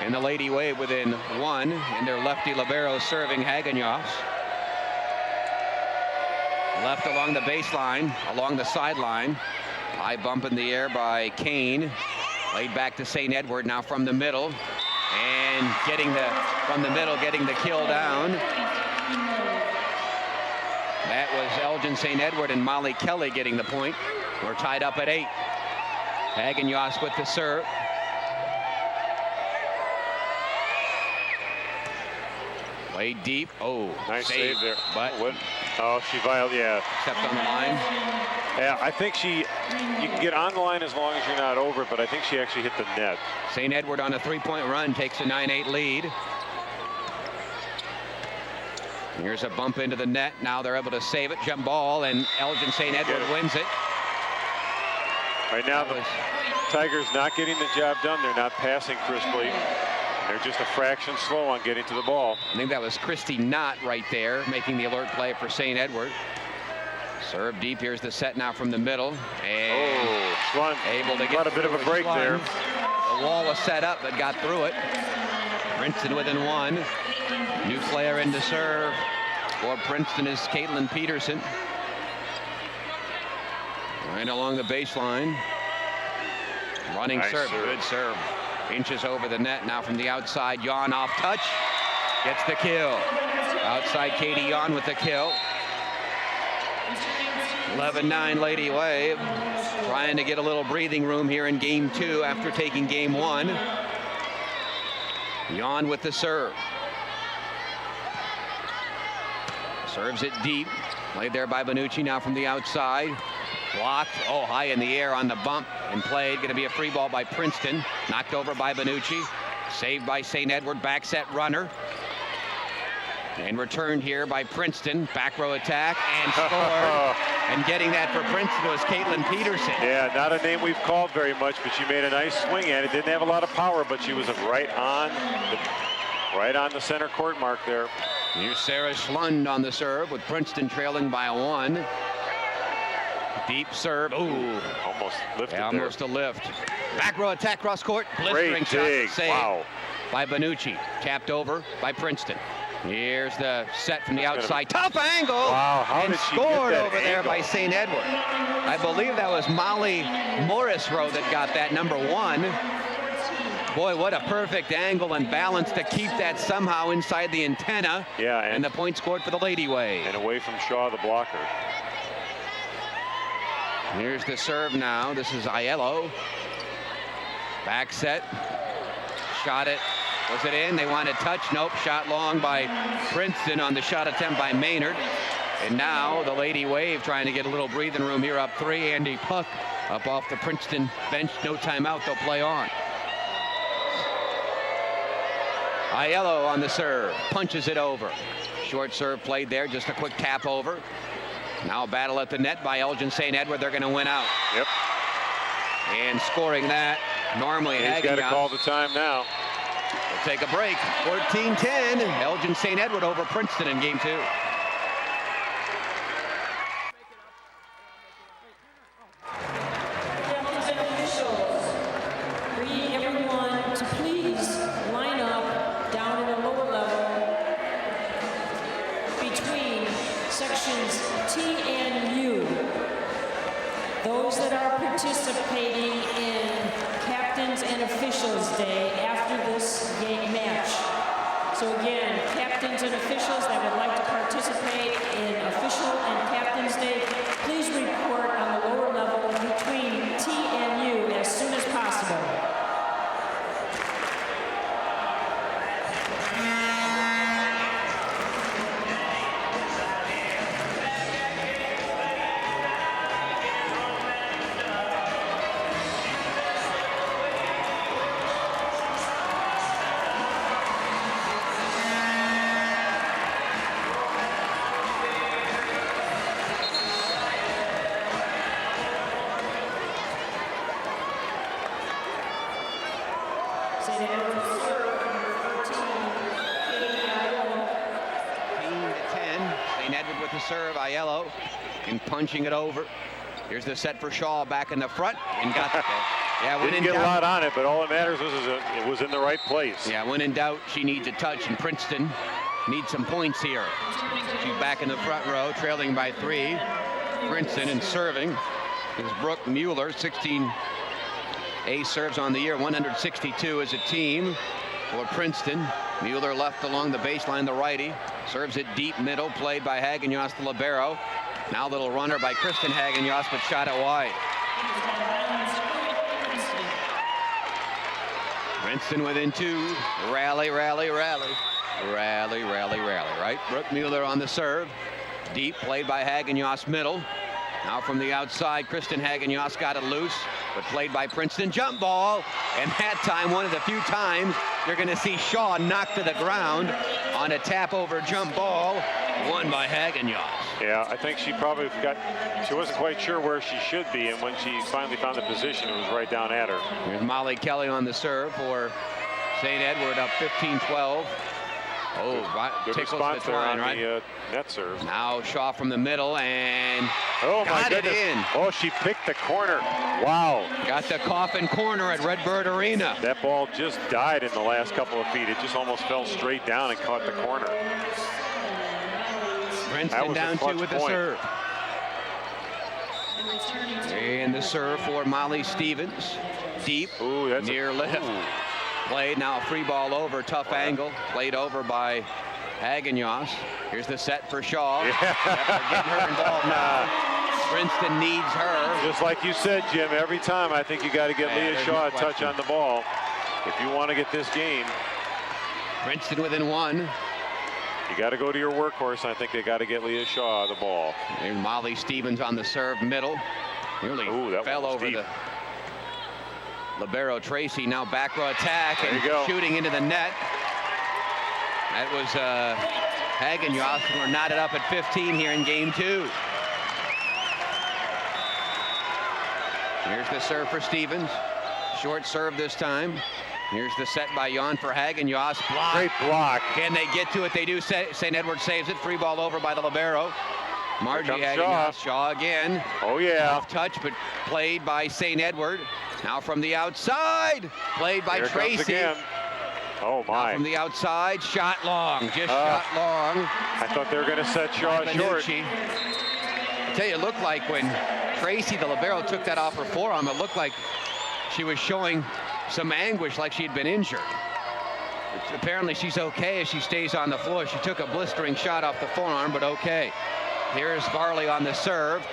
And the Lady Wave within 1, and their lefty libero serving Hagenjas. Left along the baseline, along the sideline. High bump in the air by Kane. Laid back to St. Edward, now from the middle. And getting the kill down. That was Elgin St. Edward and Molly Kelly getting the point. We're tied up at 8. Hagenjas with the serve. Way deep. Nice save there. But she violated. Yeah. Stepped on the line. Yeah, I think you can get on the line as long as you're not over, but I think she actually hit the net. St. Edward on a 3-point run takes a 9-8 lead. Here's a bump into the net. Now they're able to save it. Jump ball, and Elgin St. Edward wins it. Right now, the Tigers not getting the job done. They're not passing crisply. They're just a fraction slow on getting to the ball. I think that was Christy Knott right there making the alert play for St. Edward. Serve deep. Here's the set now from the middle. And Schlund able to get got a bit of a break Schlund. there. The wall was set up but got through it. Princeton within 1. New player into serve for Princeton is Caitlin Peterson. Right along the baseline. Running Nice serve. Good serve. Inches over the net. Now from the outside, Jan off touch. Gets the kill. Outside Katie Jan with the kill. 11-9 Lady Wave, trying to get a little breathing room here in game 2 after taking game 1. Yon with the serve. Serves it deep. Played there by Bonucci, now from the outside. Blocked, high in the air on the bump and played. Going to be a free ball by Princeton. Knocked over by Bonucci. Saved by St. Edward, back set runner. And returned here by Princeton. Back row attack and scored. And getting that for Princeton was Caitlin Peterson. Yeah, not a name we've called very much, but she made a nice swing at it. Didn't have a lot of power, but she was right on the center court mark there. Here's Sarah Schlund on the serve with Princeton trailing by 1. Deep serve. Ooh. Almost lifted there. Almost a lift. Back row attack cross court. Blistering shot saved by Bonucci. Tapped over by Princeton. Here's the set from the outside. Tough angle. Wow, how and did she scored get that over there angle? by St. Edward. I believe that was Molly Morrisroe that got that, number 1. Boy, what a perfect angle and balance to keep that somehow inside the antenna. Yeah, and the point scored for the Lady Wave. And away from Shaw, the blocker. Here's the serve now. This is Aiello. Back set. Shot it. Was it in? They wanted touch. Nope. Shot long by Princeton on the shot attempt by Maynard. And now the Lady Wave trying to get a little breathing room here, up 3. Andy Puck up off the Princeton bench. No timeout. They'll play on. Aiello on the serve. Punches it over. Short serve played there. Just a quick tap over. Now a battle at the net by Elgin St. Edward. They're going to win out. Yep. And scoring that, normally he's got to call the time now. We'll take a break. 14-10. Elgin St. Edward over Princeton in game 2. Everyone to please line up down in the lower level between sections T and U. Those that are participating in Captains and Officials Day after this game match. So again, captains and officials that would like to participate in Official and Captains Day, please report on the lower level between T and U as soon as possible. Serve Aiello and punching it over. Here's the set for Shaw back in the front and got the, didn't get a lot on it, but all that matters was it was in the right place. Yeah, when in doubt, she needs a touch, and Princeton needs some points here. She's back in the front row, trailing by 3. Princeton and serving is Brooke Mueller, 16 ace serves on the year, 162 as a team for Princeton. Mueller left along the baseline, the righty. Serves it deep middle, played by Hagenjost, the libero. Now little runner by Kristen Hagenjost, but shot it wide. Princeton within 2. Rally, rally, rally. Rally, rally, rally, right? Brooke Mueller on the serve. Deep, played by Hagenjost, middle. Now from the outside, Kristen Hagenjost got it loose, but played by Princeton. Jump ball, and that time, one of the few times you're going to see Shaw knocked to the ground on a tap over jump ball, won by Hagenjost. Yeah, I think she probably she wasn't quite sure where she should be, and when she finally found the position, it was right down at her. Here's Molly Kelly on the serve for St. Edward, up 15-12. Good response there on the net serve. Now Shaw from the middle and got it in. Oh, she picked the corner. Wow. Got the coffin corner at Redbird Arena. That ball just died in the last couple of feet. It just almost fell straight down and caught the corner. Princeton down 2 with the serve. And the serve for Molly Stevens. Deep, near lift. Played now, a free ball over, tough angle. Played over by Hagenjost. Here's the set for Shaw. Yeah. Yep, they're getting her involved now. Princeton needs her. Just like you said, Jim, every time I think you got to get Yeah, Leah there's Shaw no a touch question. on the ball if you want to get this game. Princeton within 1. You got to go to your workhorse. I think they got to get Leah Shaw the ball. There's Molly Stevens on the serve middle. Nearly That fell one was over deep. the libero Tracy. Now back row attack There and you go. shooting into the net. That was Hagen Jost. We're knotted up at 15 here in game 2. Here's the serve for Stevens. Short serve this time. Here's the set by Jan for Hagen Jost. Block. Great block. Can they get to it? They do. St. Edward saves it. Free ball over by the libero. Margie comes Hagen Shaw. Jost. Shaw again. Oh, yeah. Off touch, but played by St. Edward. Now from the outside. Played by Here it comes Tracy. again. Oh, Now my. from the outside. Shot long. Just shot long. I thought they were going to set Shaw short. Benucci. I tell you, it looked like when Tracy, the libero, took that off her forearm, it looked like she was showing some anguish, like she'd been injured. Apparently she's okay as she stays on the floor. She took a blistering shot off the forearm, but okay. Here's Varley on the serve.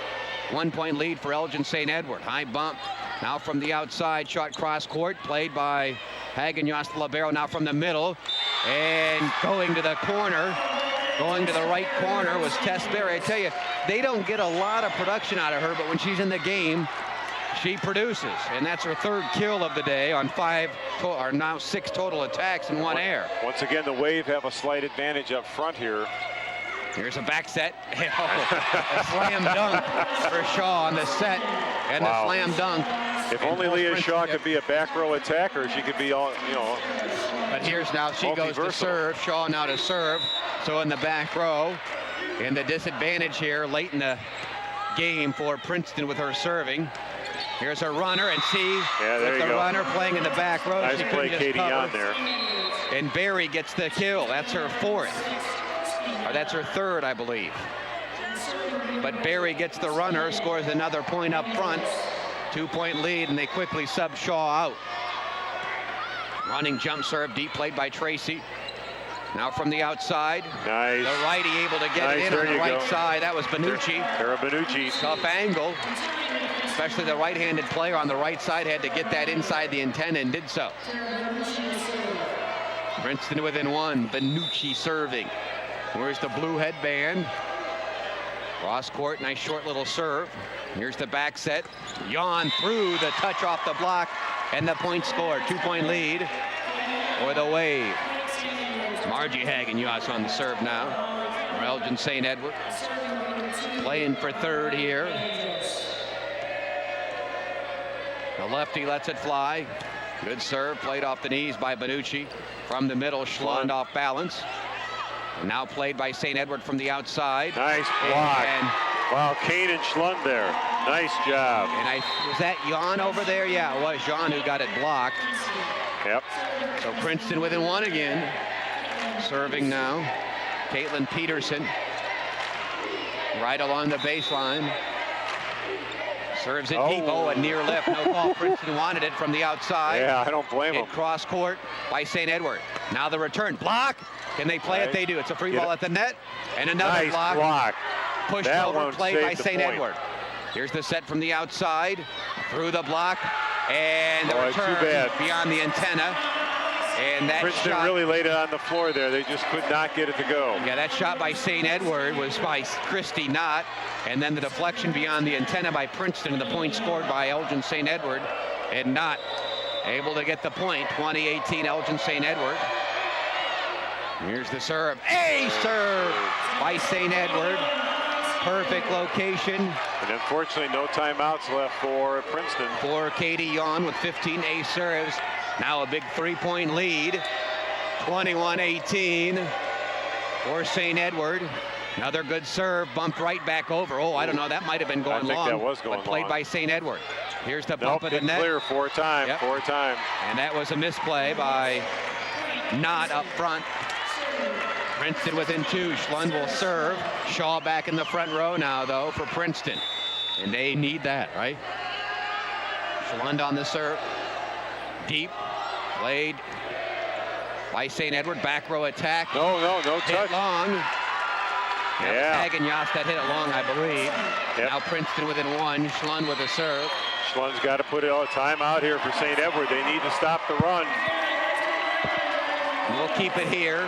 1-point lead for Elgin St. Edward. High bump. Now from the outside, shot cross court, played by Hagen Jost, the libero. Now from the middle, and going to the corner. Going to the right corner was Tess Berry. I tell you, they don't get a lot of production out of her, but when she's in the game, she produces. And that's her 3rd kill of the day on 6 total attacks in 1 air. Once again, the Wave have a slight advantage up front here. Here's a back set. A slam dunk for Shaw on the set. And Wow. the slam dunk. If And only forced Leah Princeton Shaw to- could be a back row attacker, she could be all, But here's now, she goes to multiversatile. serve. Shaw now to serve. So in the back row, and the disadvantage here late in the game for Princeton with her serving. Here's her runner, and see, Yeah, there with you the go. runner playing in the back row. Nice she play, couldn't just Katie cover. on there. And Berry gets the kill. That's her 4th. Or that's her 3rd, I believe. But Berry gets the runner, scores another point up front. 2-point lead, and they quickly sub Shaw out. Running jump serve, deep played by Tracy. Now from the outside. Nice. The righty able to get Nice, it in there on the you right go. side. That was Benucci. Tara Benucci. Tough angle. Especially the right-handed player on the right side had to get that inside the antenna and did so. Princeton within 1. Benucci serving. Where's the blue headband? Cross court, nice short little serve. Here's the back set. Jan through the touch off the block, and the point scored. 2-point lead for the Wave. Margie Hagen Jost on the serve now. For Elgin St. Edward. Playing for 3rd here. The lefty lets it fly. Good serve, played off the knees by Benucci. From the middle, Schlund off balance. And now played by St. Edward from the outside. Nice block. And Wow, Kane and Schlund there. Nice job. was that Jan over there? Yeah, it was Jan who got it blocked. Yep. So Princeton within 1 again. Serving now. Caitlin Peterson. Right along the baseline. Serves it deep. Oh, a near left. No call. Princeton wanted it from the outside. Yeah, I don't blame them. Hit cross court by St. Edward. Now the return. Block. Can they play it? Nice. They do. It's a free Get ball it. at the net. And another Nice block. Pushed That over, one played by saved the St. point. Edward. Here's the set from the outside. Through the block. And the Boy, too return bad. beyond the antenna. And that Princeton shot, really laid it on the floor there. They just could not get it to go. yeah, that shot by St. Edward was by Christy Knott. And then the deflection beyond the antenna by Princeton, and the point scored by Elgin St. Edward. And Knott able to get the point. 2018 Elgin St. Edward. Here's the serve. A serve by St. Edward. Perfect location And unfortunately, no timeouts left for Princeton. for Katie Jan with 15 ace serves. Now a big 3-point lead. 21-18 for St. Edward. Another good serve, bumped right back over. Oh, I don't know, that might have been going think long. that was going but played long. by St. Edward. Here's the Nope, bump of the didn't net. clear 4 times. Yep. 4 times. And that was a misplay by Knott up front. Princeton within 2. Schlund will serve. Shaw back in the front row now, though, for Princeton. And they need that, right? Schlund on the serve. Deep. Played by St. Edward. Back row attack. No Hit touch. long. Yeah. Hagen-Yost that hit it long, I believe. Yep. Now Princeton within one. Schlund with a serve. Schlund's got to put a timeout here for St. Edward. They need to stop the run. We'll keep it here.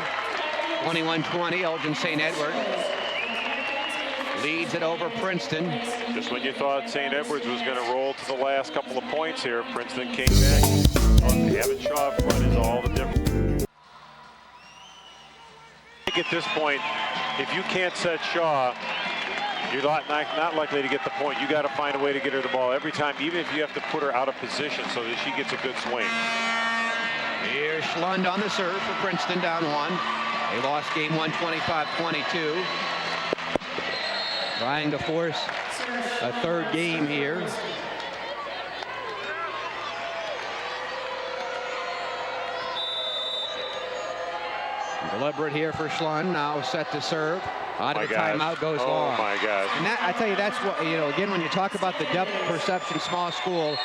21-20, Elgin St. Edward leads it over Princeton. Just when you thought St. Edwards was going to roll to the last couple of points here, Princeton came back. Having Shaw up front is all the difference. I think at this point, if you can't set Shaw, you're not likely to get the point. You got to find a way to get her the ball every time, even if you have to put her out of position so that she gets a good swing. Here's Schlund on the serve for Princeton, down one. They lost game one, 25-22. Trying to force a third game here. Deliberate here for Schlund, now set to serve. Out of the timeout goes long. Oh my gosh. And that, I tell you, that's what, you know, again, when you talk about the depth perception small school,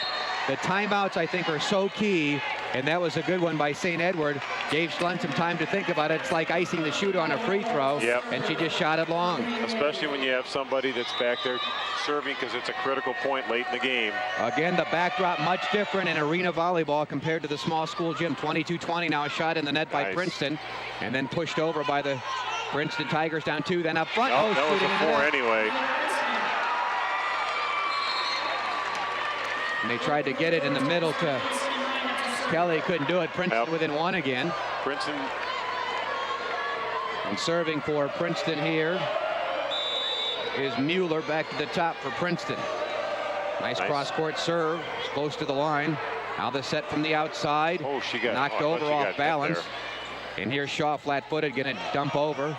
the timeouts, I think, are so key, and that was a good one by St. Edward. Gave Schlund some time to think about it. It's like icing the shooter on a free throw, and she just shot it long. Especially when you have somebody that's back there serving because it's a critical point late in the game. Again, the backdrop much different in arena volleyball compared to the small school gym. 22-20 now, a shot in the net by Princeton, and then pushed over by the Princeton Tigers, down two, then up front. Oh, that was a four anyway. And they tried to get it in the middle to Kelly, couldn't do it. Princeton within one again. Princeton. And serving for Princeton here is Mueller, back to the top for Princeton. Nice cross-court serve, it's close to the line. Now the set from the outside. Oh, she got knocked over off balance. And here's Shaw flat-footed, gonna dump over.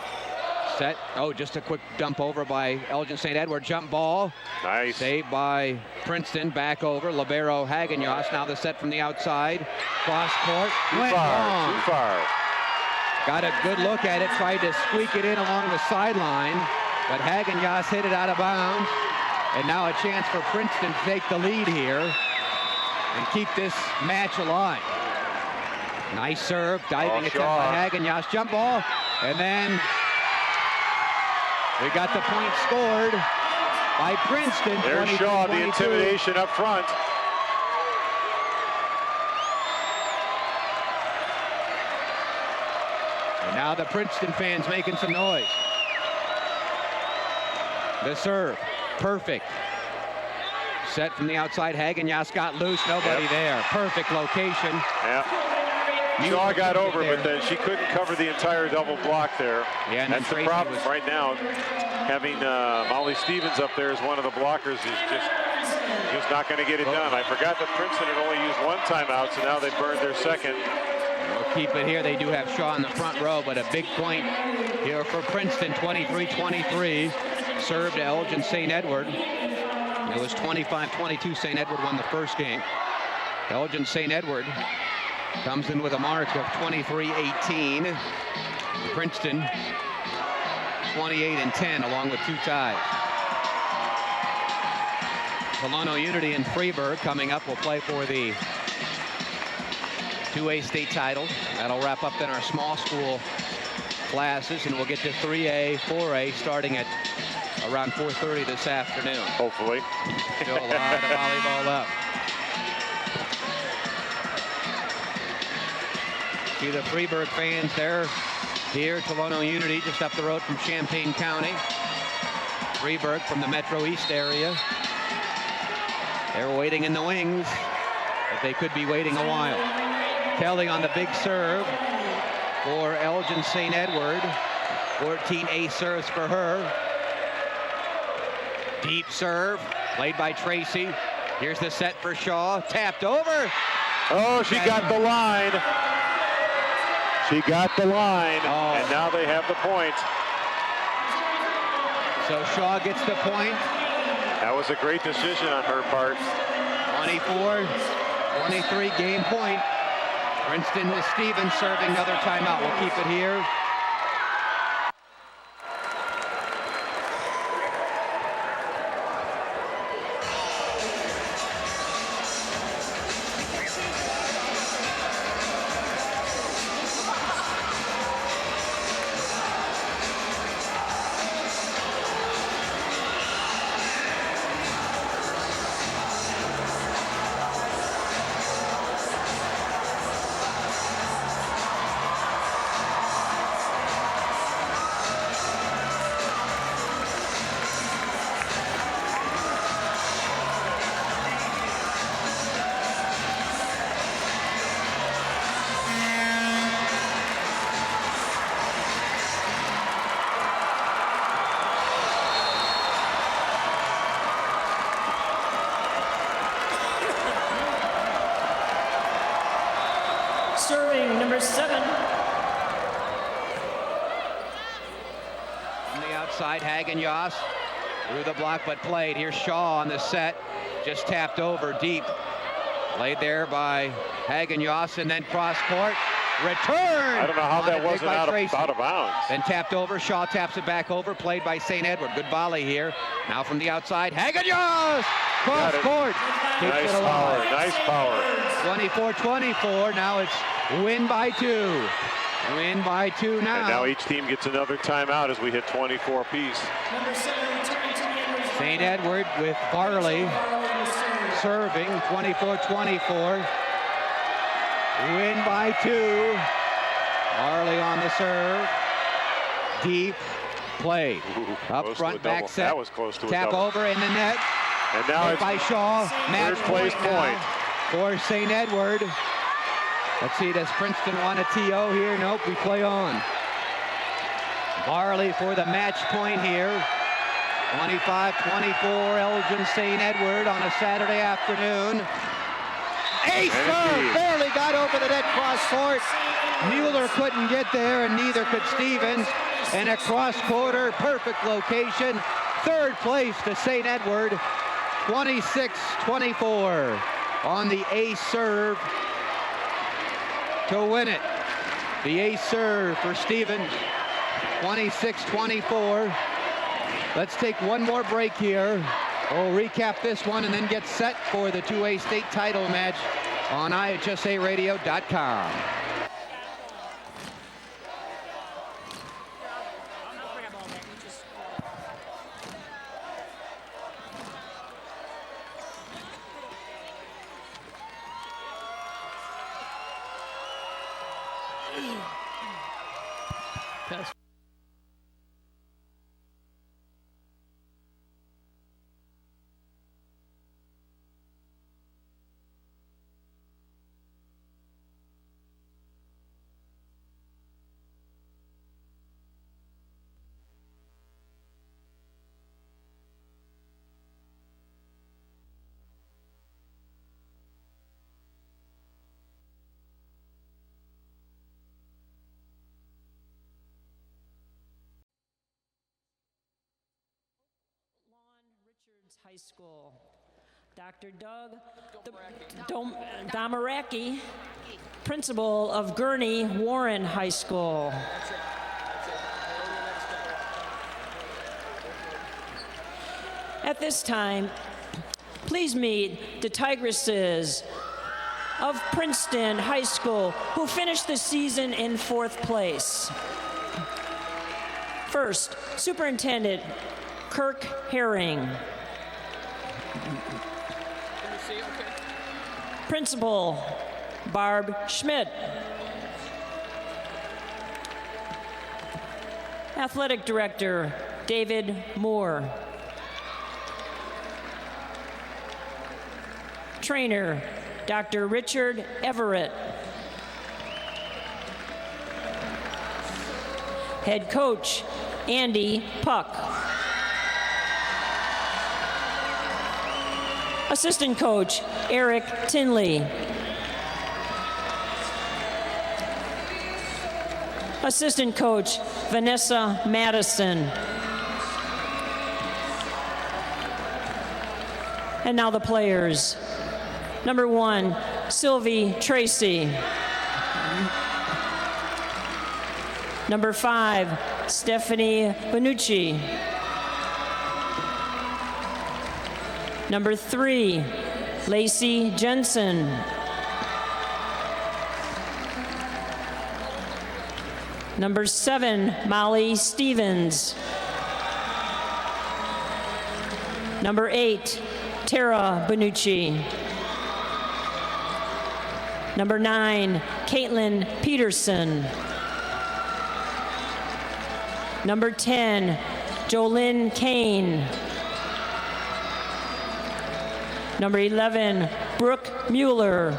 Set, oh, just a quick dump over by Elgin St. Edward. Jump ball. Nice. Saved by Princeton, back over. Libero Hagen-Yost, now the set from the outside. Cross-court, went long. Too far. Got a good look at it, tried to squeak it in along the sideline, but Hagen-Yost hit it out of bounds. And now a chance for Princeton to take the lead here and keep this match alive. Nice serve, diving attempt by Hagen-Yost, jump ball, and then we got the point scored by Princeton. There's Shaw, the intimidation up front. And now the Princeton fans making some noise. The serve, perfect. Set from the outside, Hagen-Yost got loose, nobody there. Perfect location. Shaw got over, but then she couldn't cover the entire double block there. Yeah, and that's the problem right now. Having Molly Stevens up there as one of the blockers is just not going to get it done. I forgot that Princeton had only used one timeout, so now they burned their second. We'll keep it here. They do have Shaw in the front row, but a big point here for Princeton, 23-23. Served to Elgin St. Edward. It was 25-22. St. Edward won the first game. Elgin St. Edward comes in with a mark of 23-18. Princeton 28-10, along with two ties. Colono Unity and Freeburg coming up will play for the 2A state title. That'll wrap up then our small school classes, and we'll get to 3A, 4A starting at around 4:30 this afternoon. Hopefully. Still a lot of volleyball left. See the Freeburg fans there here, Colono Unity just up the road from Champaign County. Freeburg from the Metro East area. They're waiting in the wings, but they could be waiting a while. Kelly on the big serve for Elgin St. Edward. 14 ace serves for her. Deep serve, played by Tracy. Here's the set for Shaw, tapped over. Oh, she got the line. She got the line, and now they have the point. So Shaw gets the point. That was a great decision on her part. 24-23 game point. Princeton with Stevens serving another timeout. We'll keep it here. Serving number 7. From the outside, Hagen-Yoss through the block, but played. Here's Shaw on the set. Just tapped over deep. Played there by Hagen-Yoss, and then cross court. Return! I don't know how that wasn't out of bounds. Then tapped over. Shaw taps it back over. Played by St. Edward. Good volley here. Now from the outside, Hagen-Yoss! Cross court. Nice power. Nice power. 24-24. Now it's win by 2. Win by 2 now. And now each team gets another timeout as we hit 24 apiece. St. Edward with Barley serving 24-24. Win by 2. Barley on the serve. Deep play. Up front, back set. That was close to a tap double. over in the net. And now it's by Shaw. Match third place point for St. Edward. Let's see, does Princeton want a TO here? Nope, we play on. Barley for the match point here. 25-24, Elgin St. Edward on a Saturday afternoon. Ace serve, barely got over the net cross court. Mueller couldn't get there, and neither could Stevens. And a cross-quarter, perfect location. Third place to St. Edward, 26-24 on the ace serve to win it. The ace serve for Stevens, 26-24. Let's take one more break here. We'll recap this one and then get set for the 2A state title match on IHSARadio.com. High School. Dr. Doug Domaraki, principal of Gurney Warren High School. At this time, please meet the Tigresses of Princeton High School, who finished the season in 4th place. First, Superintendent Kirk Herring. Principal Barb Schmidt. Athletic Director David Moore. Trainer Dr. Richard Everett. Head Coach Andy Puck. Assistant Coach Eric Tinley. Assistant Coach Vanessa Madison. And now the players. Number 1, Sylvie Tracy. Number 5, Stephanie Benucci. Number 3, Lacey Jensen. Number 7, Molly Stevens. Number 8, Tara Benucci. Number 9, Caitlin Peterson. Number 10, Jolynn Kane. Number 11, Brooke Mueller.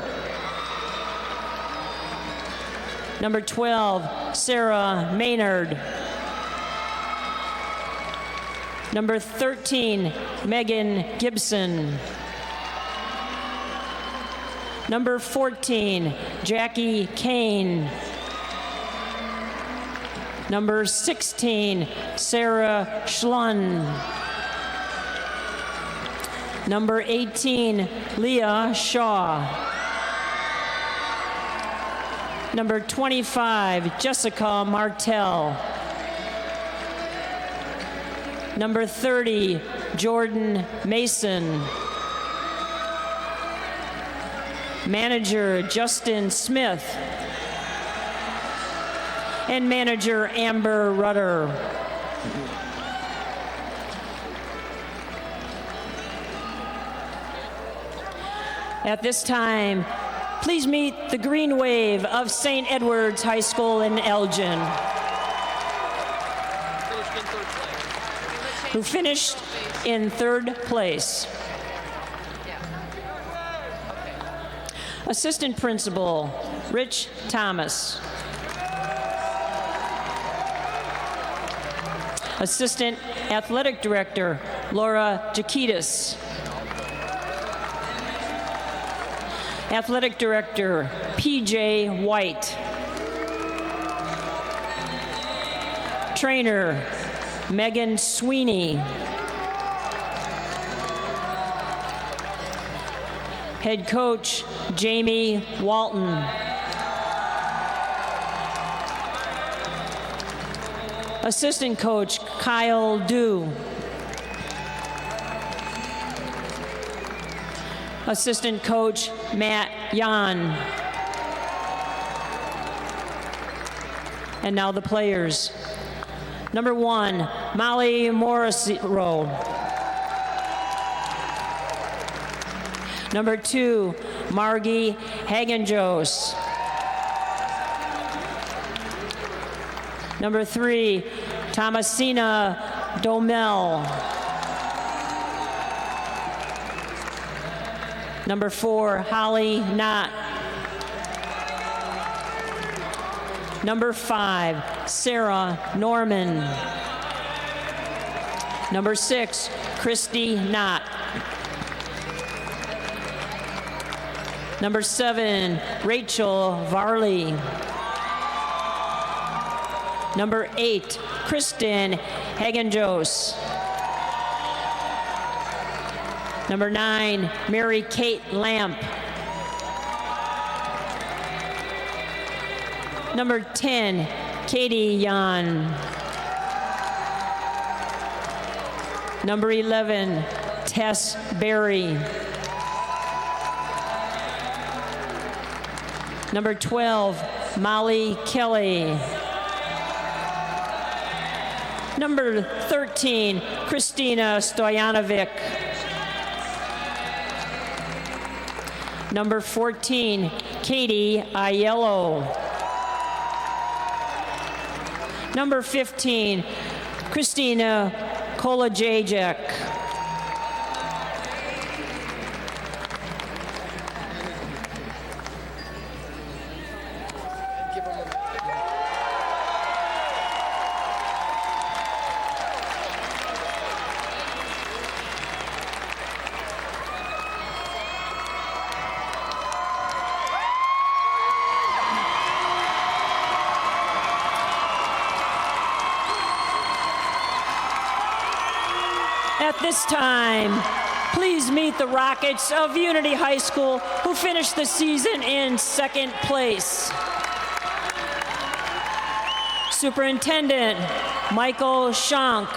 Number 12, Sarah Maynard. Number 13, Megan Gibson. Number 14, Jackie Kane. Number 16, Sarah Schlund. Number 18, Leah Shaw. Number 25, Jessica Martell. Number 30, Jordan Mason. Manager, Justin Smith. And manager, Amber Rudder. At this time, please meet the Green Wave of St. Edward's High School in Elgin, who finished in third place. Assistant Principal, Rich Thomas. Assistant Athletic Director, Laura Jakitis. Athletic Director, P.J. White. Trainer, Megan Sweeney. Head Coach, Jamie Walton. Assistant Coach, Kyle Dew. Assistant Coach, Matt Yan. And now the players. Number 1, Molly Morrisroe. Number 2, Margie Hagenjos. Number 3, Thomasina Domel. Number 4, Holly Knott. Number 5, Sarah Norman. Number 6, Christy Knott. Number 7, Rachel Varley. Number 8, Kristen Hagenjos. Number 9, Mary Kate Lamp. Number 10, Katie Yan. Number 11, Tess Berry. Number 12, Molly Kelly. Number 13, Christina Stojanovic. Number 14, Katie Aiello. Number 15, Christina Kolajajek. At this time, please meet the Rockets of Unity High School, who finished the season in second place. Superintendent Michael Schank.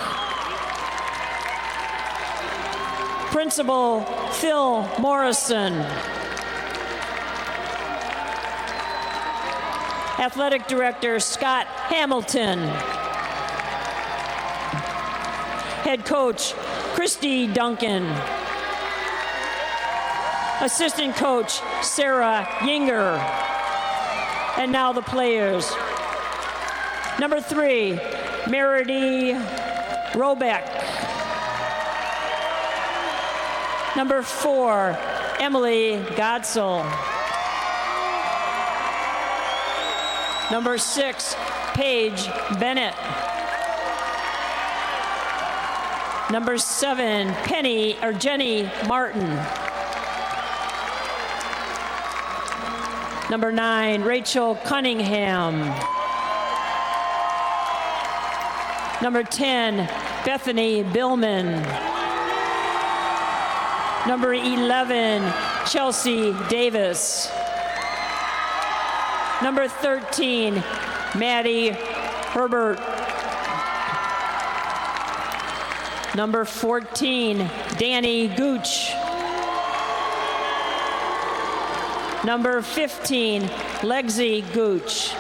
Principal Phil Morrison. Athletic Director Scott Hamilton. Head Coach Christy Duncan. Assistant Coach Sarah Yinger. And now the players. Number 3, Meredy Robeck. Number 4, Emily Godsell. Number 6, Paige Bennett. Number 7, Jenny Martin. Number 9, Rachel Cunningham. Number 10, Bethany Billman. Number 11, Chelsea Davis. Number 13, Maddie Herbert. Number 14, Danny Gooch. Number 15, Lexi Gooch.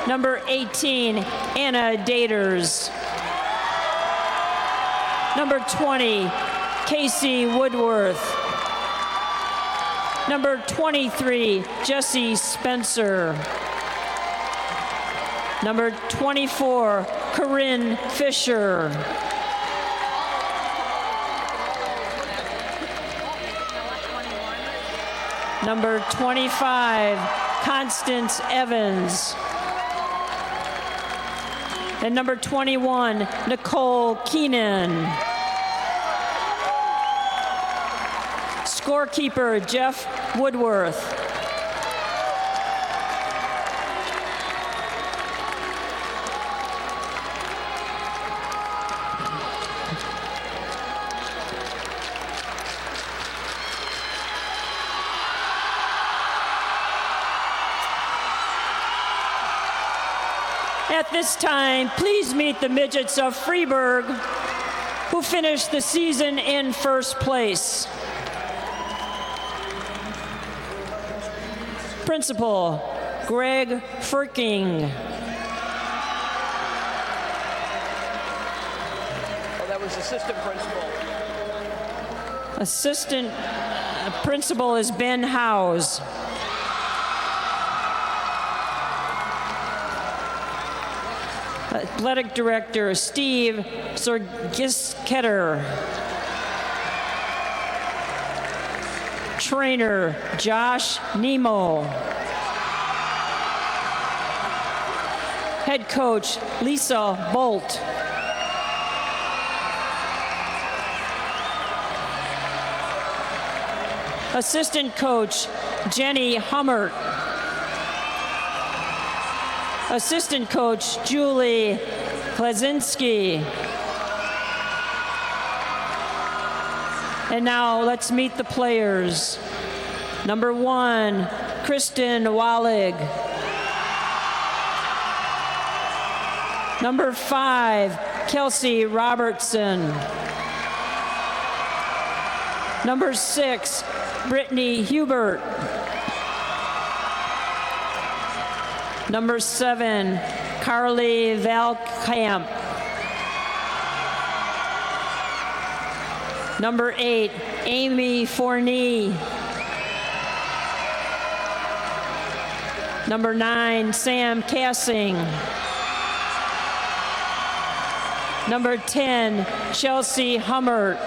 Number 18, Anna Daters. Number 20, Casey Woodworth. Number 23, Jessie Spencer. Number 24, Corinne Fisher. Number 25, Constance Evans. And number 21, Nicole Keenan. Scorekeeper, Jeff Woodworth. At this time, please meet the midgets of Freeburg, who finished the season in first place. Principal, Greg Ferking. Oh, that was assistant principal. Assistant principal is Ben Howes. Athletic Director, Steve Sergisketter. Trainer, Josh Nemo. Head Coach, Lisa Bolt. Assistant Coach, Jenny Hummert. Assistant Coach, Julie Klasinski. And now let's meet the players. Number 1, Kristen Wallig. Number 5, Kelsey Robertson. Number 6, Brittany Hubert. Number 7, Carly Valkamp. Number 8, Amy Forney. Number 9, Sam Cassing. Number 10, Chelsea Hummert.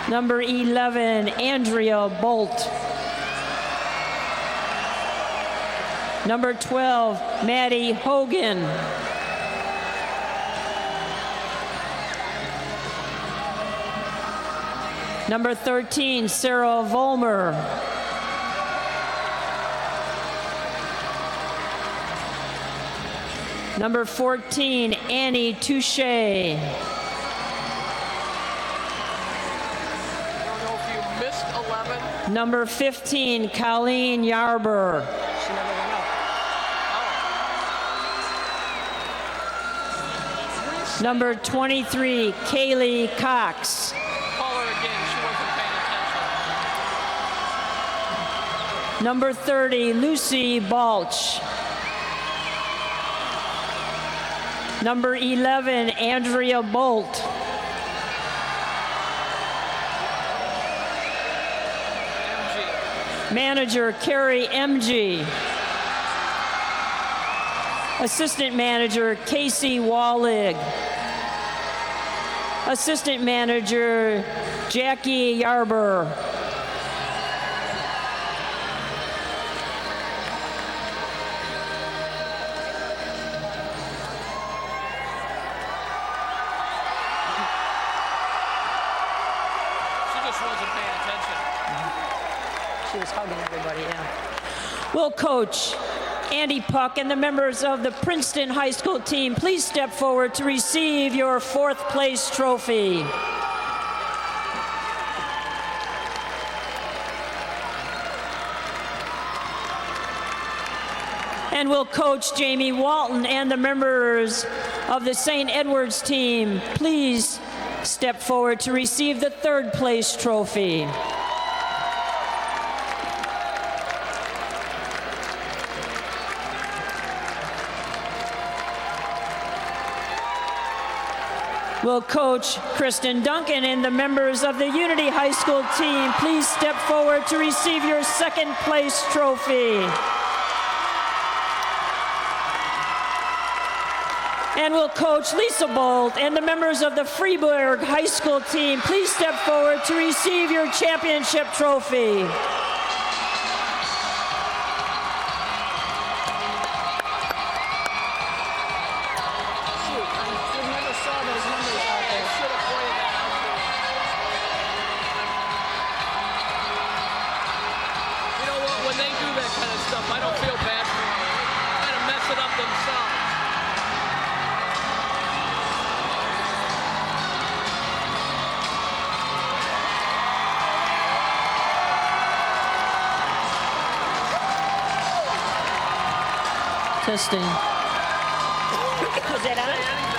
Number 11, Andrea Bolt. Number 12, Maddie Hogan. Number 13, Sarah Volmer. Number 14, Annie Touche. I don't know if you missed 11. Number 15, Colleen Yarber. She never went up. Number 23, Kaylee Cox. Call her again. She wasn't paying attention. Number 30, Lucy Balch. Number 11, Andrea Bolt. Manager, Carrie MG. Assistant Manager, Casey Wallig. Assistant Manager, Jackie Yarber. She just wasn't She was hugging everybody, yeah. Will Coach Andy Puck and the members of the Princeton High School team please step forward to receive your 4th place trophy. And will Coach Jamie Walton and the members of the St. Edward's team please step forward to receive the 3rd place trophy. Will Coach Kristen Duncan and the members of the Unity High School team please step forward to receive your 2nd place trophy. And will Coach Lisa Bolt and the members of the Freeburg High School team please step forward to receive your championship trophy. Testing. Was that on?